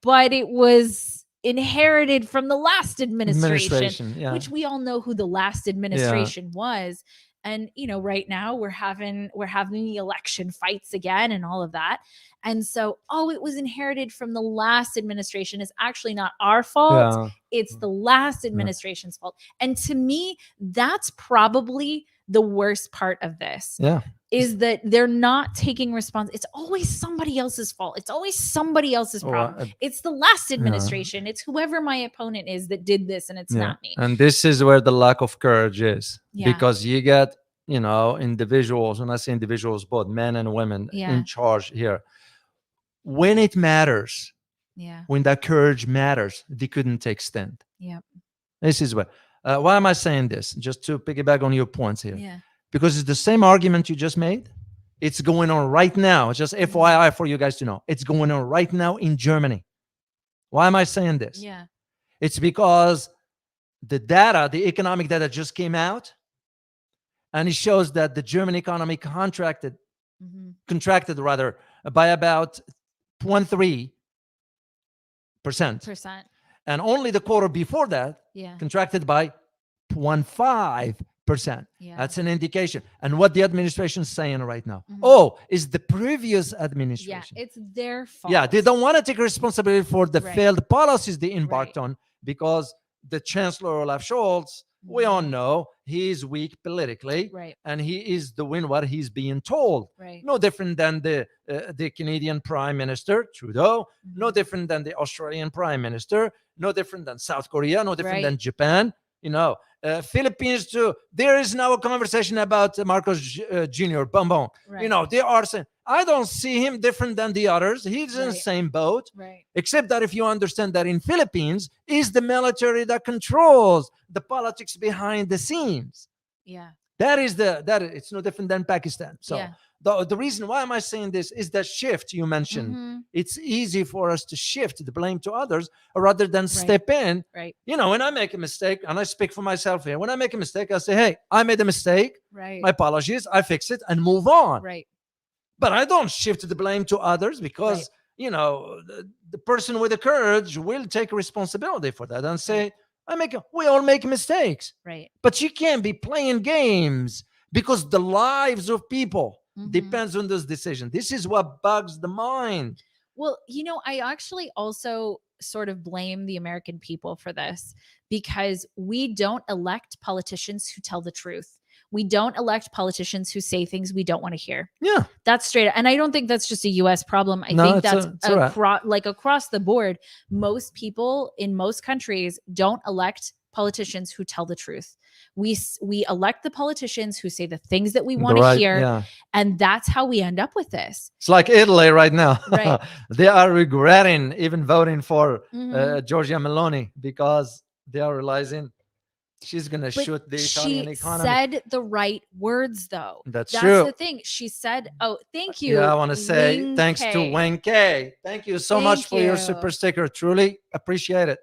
but it was inherited from the last administration. Which we all know who the last administration was. And, right now we're having the election fights again and all of that. And so, it was inherited from the last administration is actually not our fault. It's the last administration's fault. And to me, that's probably the worst part of this. Is that they're not taking It's always somebody else's fault. It's always somebody else's problem. It's the last administration. It's whoever my opponent is that did this, and it's not me. And this is where the lack of courage is. Because you get, individuals, and I say individuals, both men and women, in charge here. When it matters, when that courage matters, they couldn't take stand. This is what. Why am I saying this? Just to piggyback on your points here. Because it's the same argument you just made. It's going on right now. It's just FYI for you guys to know. It's going on right now in Germany. Why am I saying this? It's because the economic data just came out, and it shows that the German economy contracted by about 0.3%. And only the quarter before that contracted by 0.5%. That's an indication. And what the administration is saying right now, is the previous administration. It's their fault. They don't want to take responsibility for the failed policies they embarked on, because the Chancellor Olaf Scholz, we all know he's weak politically, and he is doing what he's being told. No different than the Canadian Prime Minister Trudeau, no different than the Australian Prime Minister, no different than South Korea, no different than Japan. Philippines too. There is now a conversation about Marcos Jr. Bonbon. They are saying, I don't see him different than the others. He's in the same boat. Except that if you understand that in Philippines, is the military that controls the politics behind the scenes. Yeah. It's no different than Pakistan. So Yeah. the reason why am I saying this is that shift you mentioned. Mm-hmm. It's easy for us to shift the blame to others rather than step in. Right. When I make a mistake, and I speak for myself here, when I make a mistake, I say, hey, I made a mistake. Right. My apologies. I fix it and move on. Right. But I don't shift the blame to others because, the person with the courage will take responsibility for that and say, we all make mistakes. Right. But you can't be playing games because the lives of people depends on those decisions. This is what bugs the mind. Well, I actually also sort of blame the American people for this because we don't elect politicians who tell the truth. We don't elect politicians who say things we don't want to hear. Yeah. That's straight up. And I don't think that's just a US problem. I think that's across the board. Most people in most countries don't elect politicians who tell the truth. We elect the politicians who say the things that we want to hear. Yeah. And that's how we end up with this. It's like Italy right now. Right. They are regretting even voting for Giorgia Meloni because they are realizing she's going to shoot the Italian economy. She said the right words, though. That's That's true. the thing. She said, oh, thank you. Yeah, I want to say thanks to Wayne K. Thank you so much for your super sticker. Truly appreciate it.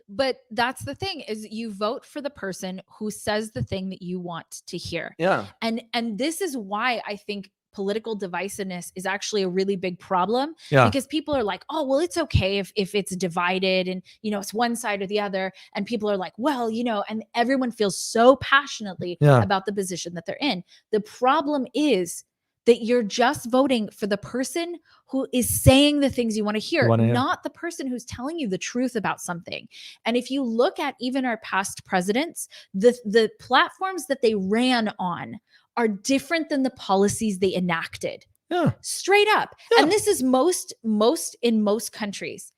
But that's the thing is you vote for the person who says the thing that you want to hear. Yeah. And this is why I think political divisiveness is actually a really big problem because people are like, oh, well, it's okay if it's divided and, it's one side or the other. And people are like, well, and everyone feels so passionately about the position that they're in. The problem is that you're just voting for the person who is saying the things you want to hear, not the person who's telling you the truth about something. And if you look at even our past presidents, the platforms that they ran on are different than the policies they enacted. Yeah. Straight up. Yeah. And this is most in most countries.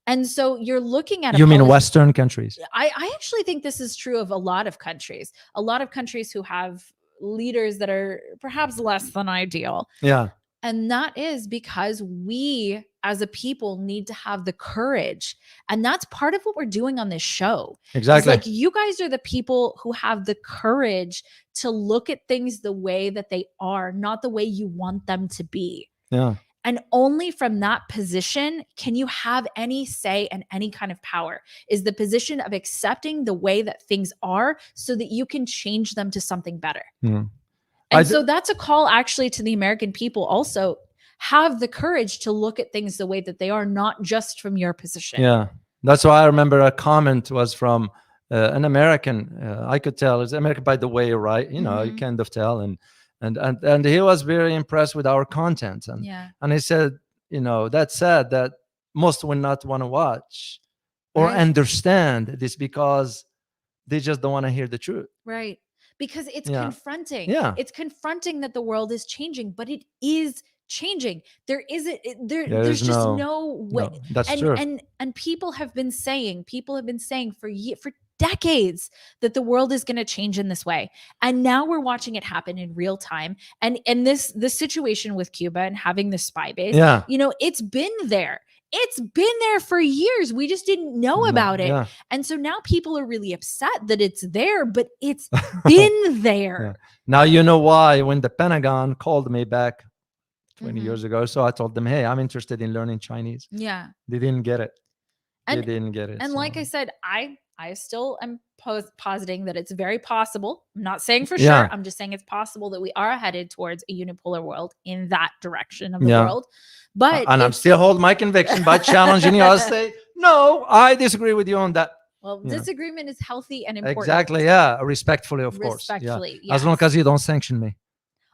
And so you're looking at you mean Western countries? I actually think this is true of a lot of countries. A lot of countries who have leaders that are perhaps less than ideal. Yeah. And that is because we as a people need to have the courage. And that's part of what we're doing on this show. Exactly. It's like you guys are the people who have the courage to look at things the way that they are, not the way you want them to be. Yeah. And only from that position can you have any say and any kind of power, is the position of accepting the way that things are so that you can change them to something better. Mm. And so that's a call actually to the American people also. Have the courage to look at things the way that they are, not just from your position. Yeah. That's why I remember a comment was from an American. I could tell it's American by the way, right? You kind of tell. And he was very impressed with our content. And he said, that's sad that most will not want to watch or understand this because they just don't want to hear the truth. Right. Because it's confronting. Yeah. It's confronting that the world is changing, but it is changing. There's just no way. No, that's true. And people have been saying for decades that the world is going to change in this way. And now we're watching it happen in real time. And this situation with Cuba and having the spy base, it's been there. It's been there for years. We just didn't know about it. Yeah. And so now people are really upset that it's there, but it's been there. Yeah. Now you know why when the Pentagon called me back 20 years ago. So I told them, hey, I'm interested in learning Chinese. Yeah. They didn't get it. And like I said, I still am positing that it's very possible. I'm not saying for sure. I'm just saying it's possible that we are headed towards a unipolar world in that direction of the world. But I'm still holding my conviction by challenging you. I'll say, no, I disagree with you on that. Well, disagreement is healthy and important. Exactly. Yeah. Respectfully, of course. Respectfully. Yeah. As long as you don't sanction me.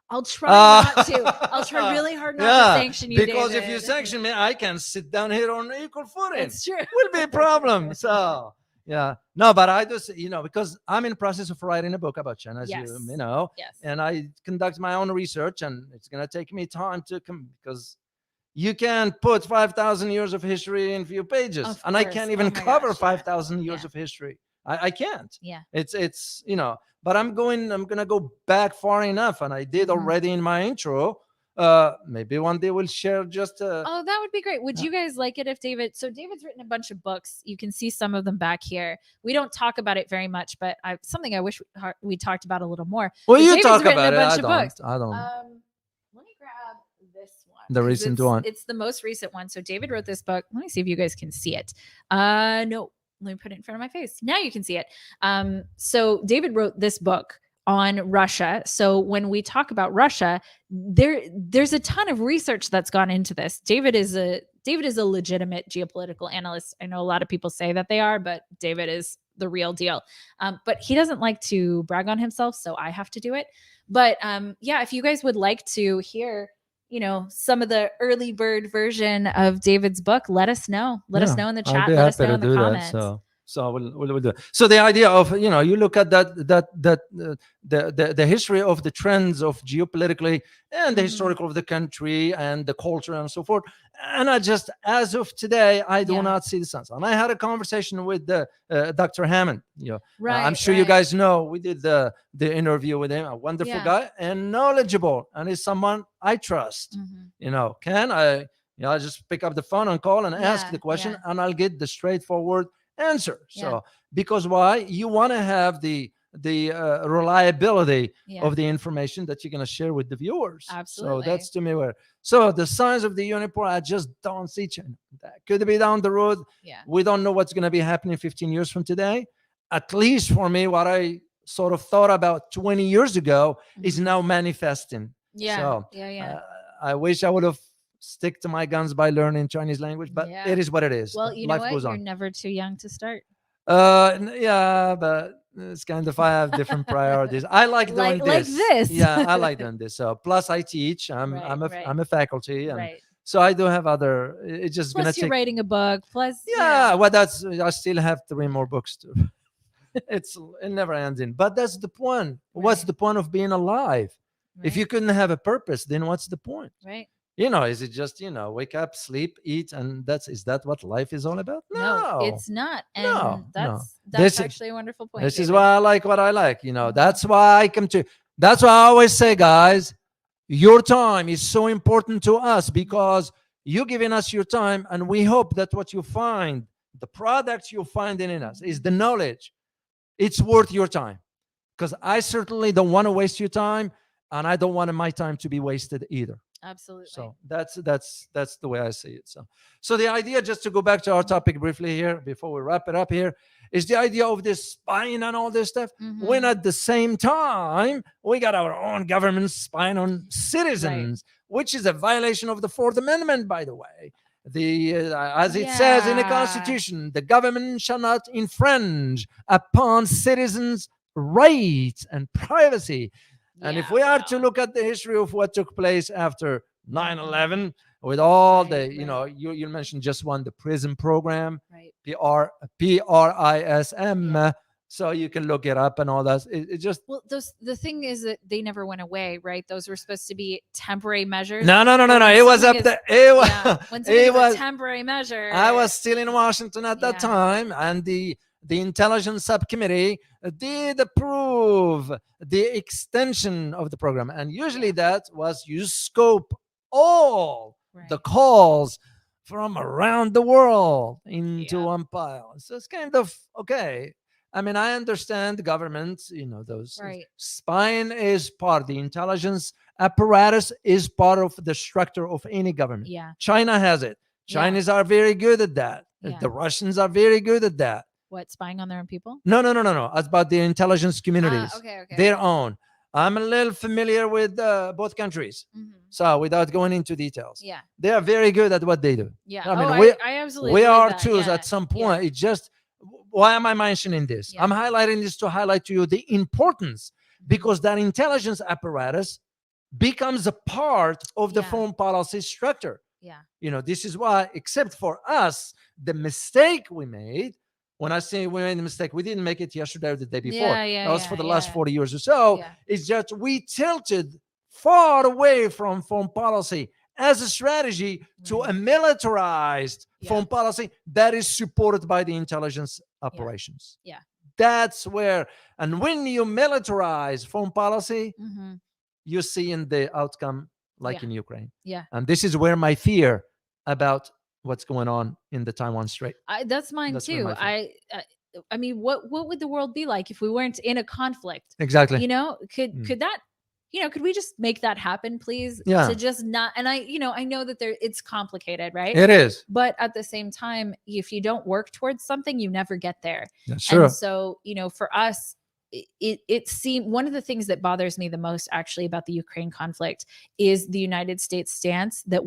I'll try not to. I'll try really hard not to sanction you, because David. If you sanction me, I can sit down here on equal footing. That's true. Will be a problem. So, yeah. No, but I just, because I'm in the process of writing a book about China, as you know. Yes. And I conduct my own research, and it's going to take me time to come because you can't put 5,000 years of history in a few pages. And I can't even cover 5,000 years of history. I can't. Yeah. It's but I'm going to go back far enough. And I did already in my intro Maybe one day we'll share just. Oh, that would be great. Would you guys like it if so David's written a bunch of books. You can see some of them back here. We don't talk about it very much, but something I wish we talked about a little more. Well, you David's talk written about a it. bunch I of don't. books. I don't. Let me grab this one. The recent one. It's the most recent one. So David wrote this book. Let me see if you guys can see it. No, let me put it in front of my face. Now you can see it. So David wrote this book on Russia. So when we talk about Russia, there's a ton of research that's gone into this. David is a legitimate geopolitical analyst. I know a lot of people say that they are, but David is the real deal. But he doesn't like to brag on himself, so I have to do it. But yeah, if you guys would like to hear, some of the early bird version of David's book, let us know. Let us know in the chat. Let us know in the comments. So we'll do it. So the idea of, you look at the history of the trends of geopolitically and the historical of the country and the culture and so forth. And as of today, I do not see the sense. And I had a conversation with Dr. Hammond. I'm sure you guys know, we did the interview with him, a wonderful guy and knowledgeable. And he's someone I trust. Can I just pick up the phone and call and ask the question and I'll get the straightforward answer. So because why? You want to have the reliability of the information that you're going to share with the viewers. Absolutely. So that's to me where. So the size of the Unipolar, I just don't see China. That could be down the road. We don't know what's going to be happening 15 years from today. At least for me, what I sort of thought about 20 years ago is now manifesting. I wish I would have stick to my guns by learning Chinese language, but it is what it is. Well, you know what? You're never too young to start. But it's kind of, I have different priorities. I like doing this. Like this. Yeah, I like doing this. So plus I teach. I'm a faculty, and so I do have other. It's just plus gonna you're writing a book. Plus well, I still have 3 more books to. It never ends in. But that's the point. What's the point of being alive? If you couldn't have a purpose, then what's the point? Right. Is it just, wake up, sleep, eat, and is that what life is all about? No, it's not. And that's actually a wonderful point. This is why I like what I like. That's why that's why I always say, guys, your time is so important to us because you're giving us your time. And we hope that what you find, the products you're finding in us is the knowledge. It's worth your time because I certainly don't want to waste your time. And I don't want my time to be wasted either. Absolutely. So that's the way I see it. So the idea, just to go back to our topic briefly here before we wrap it up here, is the idea of this spying and all this stuff. When at the same time we got our own government spying on citizens, which is a violation of the 4th Amendment, by the way. As it says in the Constitution, the government shall not infringe upon citizens' rights and privacy. And if we are to look at the history of what took place after 9/11, with all you mentioned just one, the prison program, PRISM. So you can look it up and all that. It just the thing is that they never went away, right? Those were supposed to be temporary measures. No. It was up there. When it was a temporary measure. I was still in Washington at that time, and the Intelligence Subcommittee did approve the extension of the program. And usually that was you scope all the calls from around the world into one pile. So it's kind of okay. I mean, I understand governments, those spying is part of the intelligence apparatus, is part of the structure of any government. China has it. Chinese are very good at that. The Russians are very good at that. What, spying on their own people? No. It's about the intelligence communities. Okay. Their own. I'm a little familiar with both countries. So without going into details. They are very good at what they do. I mean, I absolutely we are too at some point. It just, why am I mentioning this? I'm highlighting this to highlight to you the importance, because that intelligence apparatus becomes a part of the foreign policy structure. This is why, except for us, the mistake we made, when I say we made a mistake, we didn't make it yesterday or the day before. That was for the last 40 years or so. It's just we tilted far away from foreign policy as a strategy to a militarized foreign policy that is supported by the intelligence operations. That's where, and when you militarize foreign policy, you see in the outcome like in Ukraine. Yeah. And this is where my fear about what's going on in the Taiwan Strait. That's mine That's too. I mean, what would the world be like if we weren't in a conflict? Exactly. You know, could that, you know, could we just make that happen, please? Yeah. To just not, and I know that it's complicated, right? It is. But at the same time, if you don't work towards something, you never get there. That's true. And so, you know, for us, it seemed one of the things that bothers me the most actually about the Ukraine conflict is the United States stance that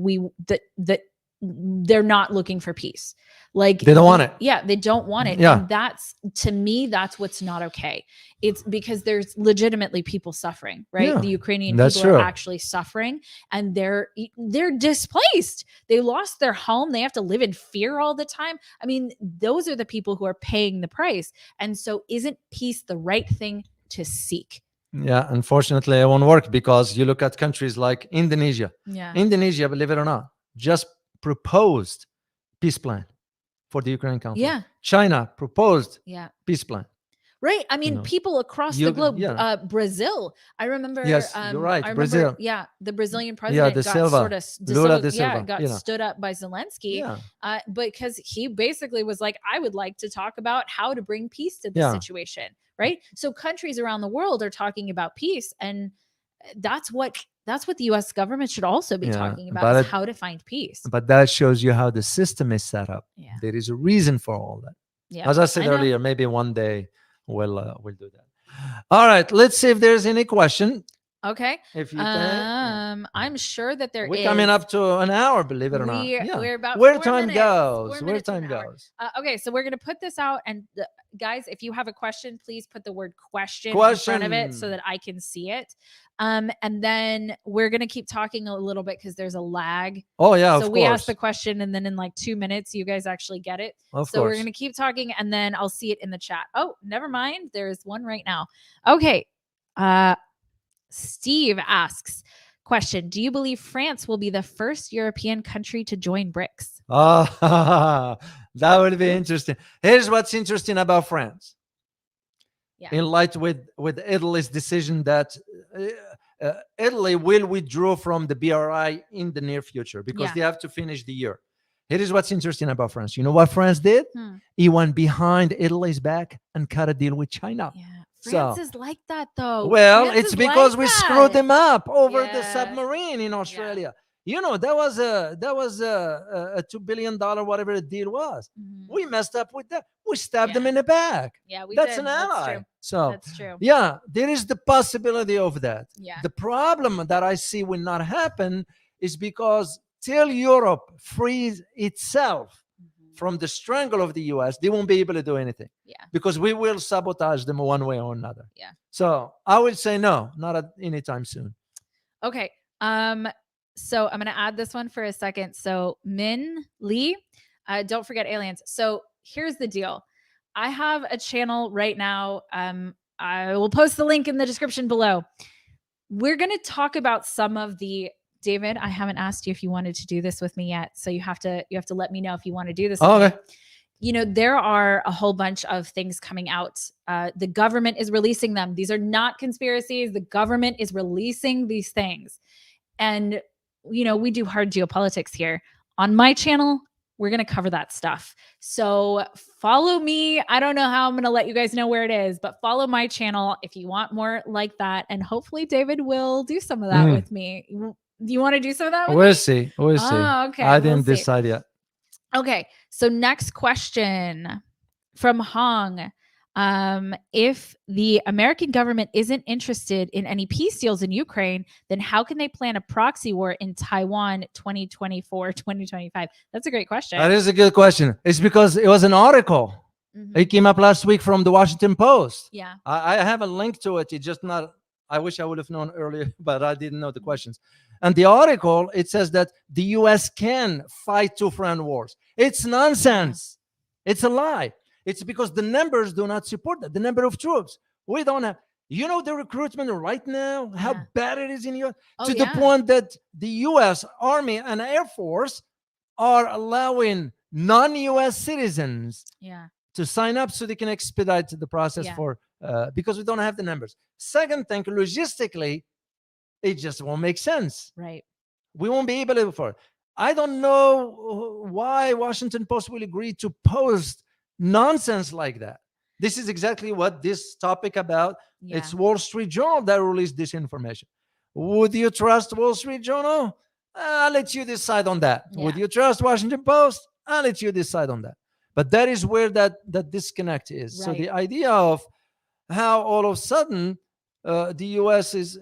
that they're not looking for peace. Like they don't want it. Yeah, they don't want it. Yeah. And that's, to me, that's what's not okay. It's because there's legitimately people suffering, right? Yeah, the Ukrainian that's people true. are actually suffering, and they're displaced. They lost their home. They have to live in fear all the time. I mean, those are the people who are paying the price. And so isn't peace the right thing to seek? Yeah, unfortunately, it won't work because you look at countries like Indonesia. Yeah. Indonesia, believe it or not, just proposed peace plan for the Ukraine conflict. Yeah. China proposed Yeah. peace plan. Right. I mean, people across the globe. Yeah. Brazil. I remember. Yes, you're right. Brazil. Yeah, the Brazilian president the got Silva. sort of Lula da Silva, got stood up by Zelensky. Yeah. Because he basically was like, I would like to talk about how to bring peace to this situation. Right. So countries around the world are talking about peace, and that's what the U.S. government should also be talking about, is how to find peace. But that shows you how the system is set up. Yeah. There is a reason for all that. Yeah. As I said earlier, maybe one day we'll do that. All right, let's see if there's any question. Okay. If you can. I'm sure that there is. We're coming up to an hour, believe it or not. We're about where 4 time minutes. goes. 4 Where minutes to time an hour. goes. Okay, so we're gonna put this out, and guys, if you have a question, please put the word question in front of it so that I can see it. And then we're gonna keep talking a little bit because there's a lag. Oh yeah, so we ask the question, and then in like 2 minutes, you guys actually get it. Of so course. we're gonna keep talking, and then I'll see it in the chat. Oh, never mind. There's one right now. Okay. Steve asks, question: do you believe France will be the first European country to join BRICS? Oh, that would be interesting. Here's what's interesting about France. Yeah. In light with Italy's decision that Italy will withdraw from the BRI in the near future because they have to finish the year. Here is what's interesting about France. You know what France did? He went behind Italy's back and cut a deal with China. Yeah. France is like that, though. Well, France it's is because like we that. screwed them up over the submarine in Australia. You know, that was a $2 billion whatever the deal was. We messed up with that. We stabbed them in the back. Yeah, That's an ally. That's true. So That's true. Yeah, there is the possibility of that. Yeah. The problem that I see will not happen is because till Europe frees itself from the strangle of the US, they won't be able to do anything. Yeah. Because we will sabotage them one way or another. Yeah. So I would say no, not at any time soon. Okay. So I'm gonna add this one for a second. So Min Lee, don't forget aliens. So here's the deal. I have a channel right now. I will post the link in the description below. We're gonna talk about some of the David, I haven't asked you if you wanted to do this with me yet. So you have to let me know if you want to do this. Okay. You know, there are a whole bunch of things coming out. The government is releasing them. These are not conspiracies. The government is releasing these things. And, you know, we do hard geopolitics here. On my channel, we're going to cover that stuff. So follow me. I don't know how I'm going to let you guys know where it is, but follow my channel if you want more like that. And hopefully David will do some of that with me. Do you want to do some of that? We'll see. We'll see. Oh, okay. I didn't decide yet. Okay. So next question from Hong. If the American government isn't interested in any peace deals in Ukraine, then how can they plan a proxy war in Taiwan 2024, 2025? That's a great question. That is a good question. It's because it was an article. It came up last week from the Washington Post. Yeah. I have a link to it. It's just not, I wish I would have known earlier, but I didn't know the questions. And the article, it says that the U.S. can fight two front wars. It's nonsense. It's a lie. It's because the numbers do not support that. The number of troops. We don't have, you know, the recruitment right now, how bad it is in the U.S. To the point that the U.S. Army and Air Force are allowing non-U.S. citizens to sign up so they can expedite the process because we don't have the numbers. Second thing, logistically, it just won't make sense. Right. We won't be able for it. I don't know why Washington Post will agree to post nonsense like that. This is exactly what this topic about. Yeah. It's Wall Street Journal that released this information. Would you trust Wall Street Journal? I'll let you decide on that. Yeah. Would you trust Washington Post? I'll let you decide on that. But that is where that disconnect is. Right. So the idea of how all of a sudden the US is,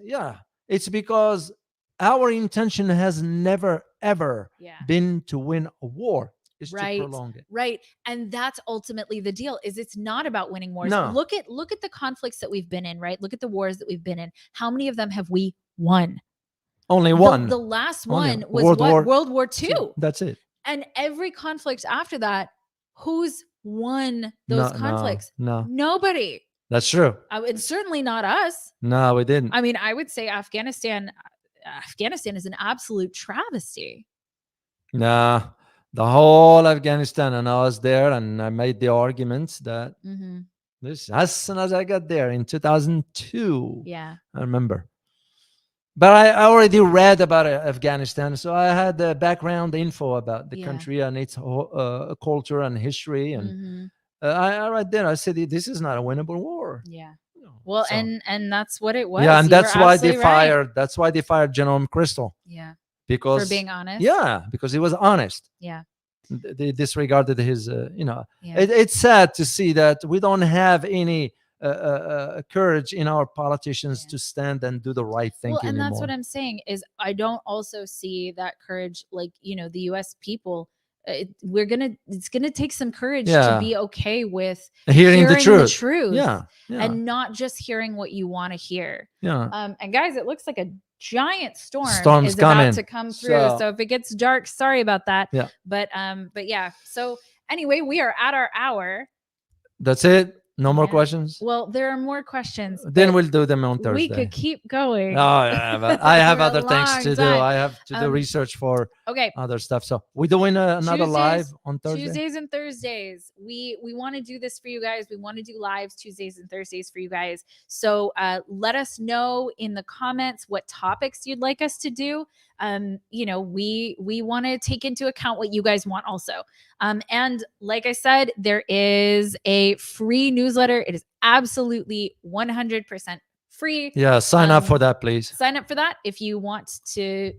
it's because our intention has never, ever been to win a war. It's to prolong it. Right. And that's ultimately the deal, is it's not about winning wars. No. Look at the conflicts that we've been in, right? Look at the wars that we've been in. How many of them have we won? Only one. The last Only one was World War II. That's it. And every conflict after that, who's won those conflicts? No. Nobody. That's true. It's certainly not us. No, we didn't. I mean, I would say Afghanistan is an absolute travesty. Nah, the whole Afghanistan, and I was there, and I made the arguments that this, as soon as I got there in 2002, I remember. But I already read about Afghanistan, so I had the background info about the country and its culture and history. And I right there, I said, this is not a winnable war. Yeah. Well, so, and that's what it was. Yeah, and that's why they fired. That's why they fired General McChrystal. Yeah. Because for being honest. Yeah, because he was honest. Yeah. They disregarded his. It's sad to see that we don't have any courage in our politicians to stand and do the right thing anymore. And that's what I'm saying is I don't also see that courage, like, the U.S. people. It's gonna take some courage to be okay with hearing the truth. And not just hearing what you want to hear. Yeah. And guys, it looks like a giant Storm's is coming. about to come through. So if it gets dark, sorry about that. Yeah. But yeah. So anyway, we are at our hour. That's it. No more questions? Well, there are more questions. Then we'll do them on Thursday. We could keep going. Oh, yeah, but I have other things to do. I have to do research for other stuff. So we're doing another live on Thursday. Tuesdays and Thursdays. We want to do this for you guys. We want to do lives Tuesdays and Thursdays for you guys. So let us know in the comments what topics you'd like us to do. We want to take into account what you guys want also. And like I said, there is a free newsletter. It is absolutely 100% free. Yeah, sign up for that, please. Sign up for that if you want to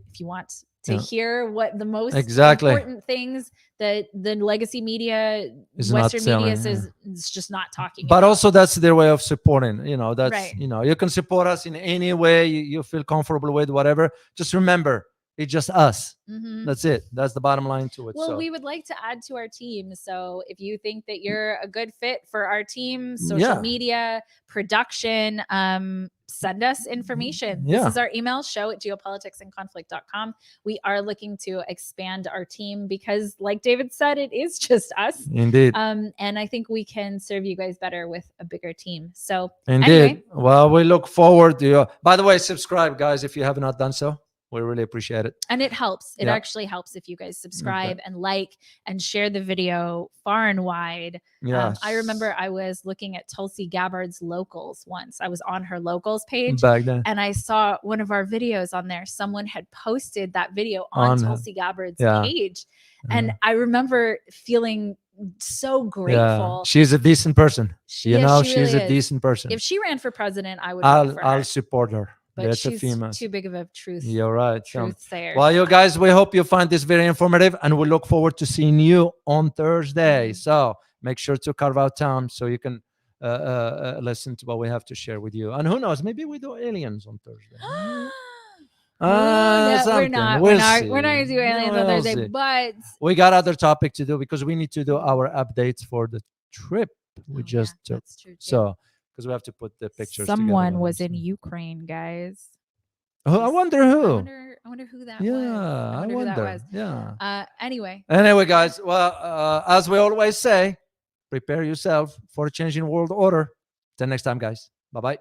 hear what the most important things that the legacy media, Western media says is just not talking about. But also that's their way of supporting. That's you can support us in any way you feel comfortable with, whatever. Just remember, it's just us. That's it. That's the bottom line to it. Well, we would like to add to our team. So if you think that you're a good fit for our team, social media, production, send us information. This is our email, show@geopoliticsandconflict.com. We are looking to expand our team because, like David said, it is just us. Indeed. And I think we can serve you guys better with a bigger team. So indeed. Anyway. Well, we look forward to by the way, subscribe, guys, if you have not done so. We really appreciate it. And it helps. It actually helps if you guys subscribe and like and share the video far and wide. Yeah. I remember I was looking at Tulsi Gabbard's locals once. I was on her locals page back then, and I saw one of our videos on there. Someone had posted that video on Tulsi Gabbard's page. And I remember feeling so grateful. She's a decent person. She's really a decent person. If she ran for president, I would vote for her. I'll support her. But she's too big of a truth. You're right. Truth sayer. Well, you guys, we hope you find this very informative, and we look forward to seeing you on Thursday. So make sure to carve out time so you can listen to what we have to share with you. And who knows, maybe we do aliens on Thursday. We're not gonna do aliens on Thursday, but we got other topic to do because we need to do our updates for the trip we just took. That's true too. So because we have to put the pictures. Someone was in Ukraine, guys. Oh, I wonder who. I wonder who that was. Yeah, I wonder. Who that was. Yeah. Anyway, guys. Well, as we always say, prepare yourself for a changing world order. Till next time, guys. Bye-bye.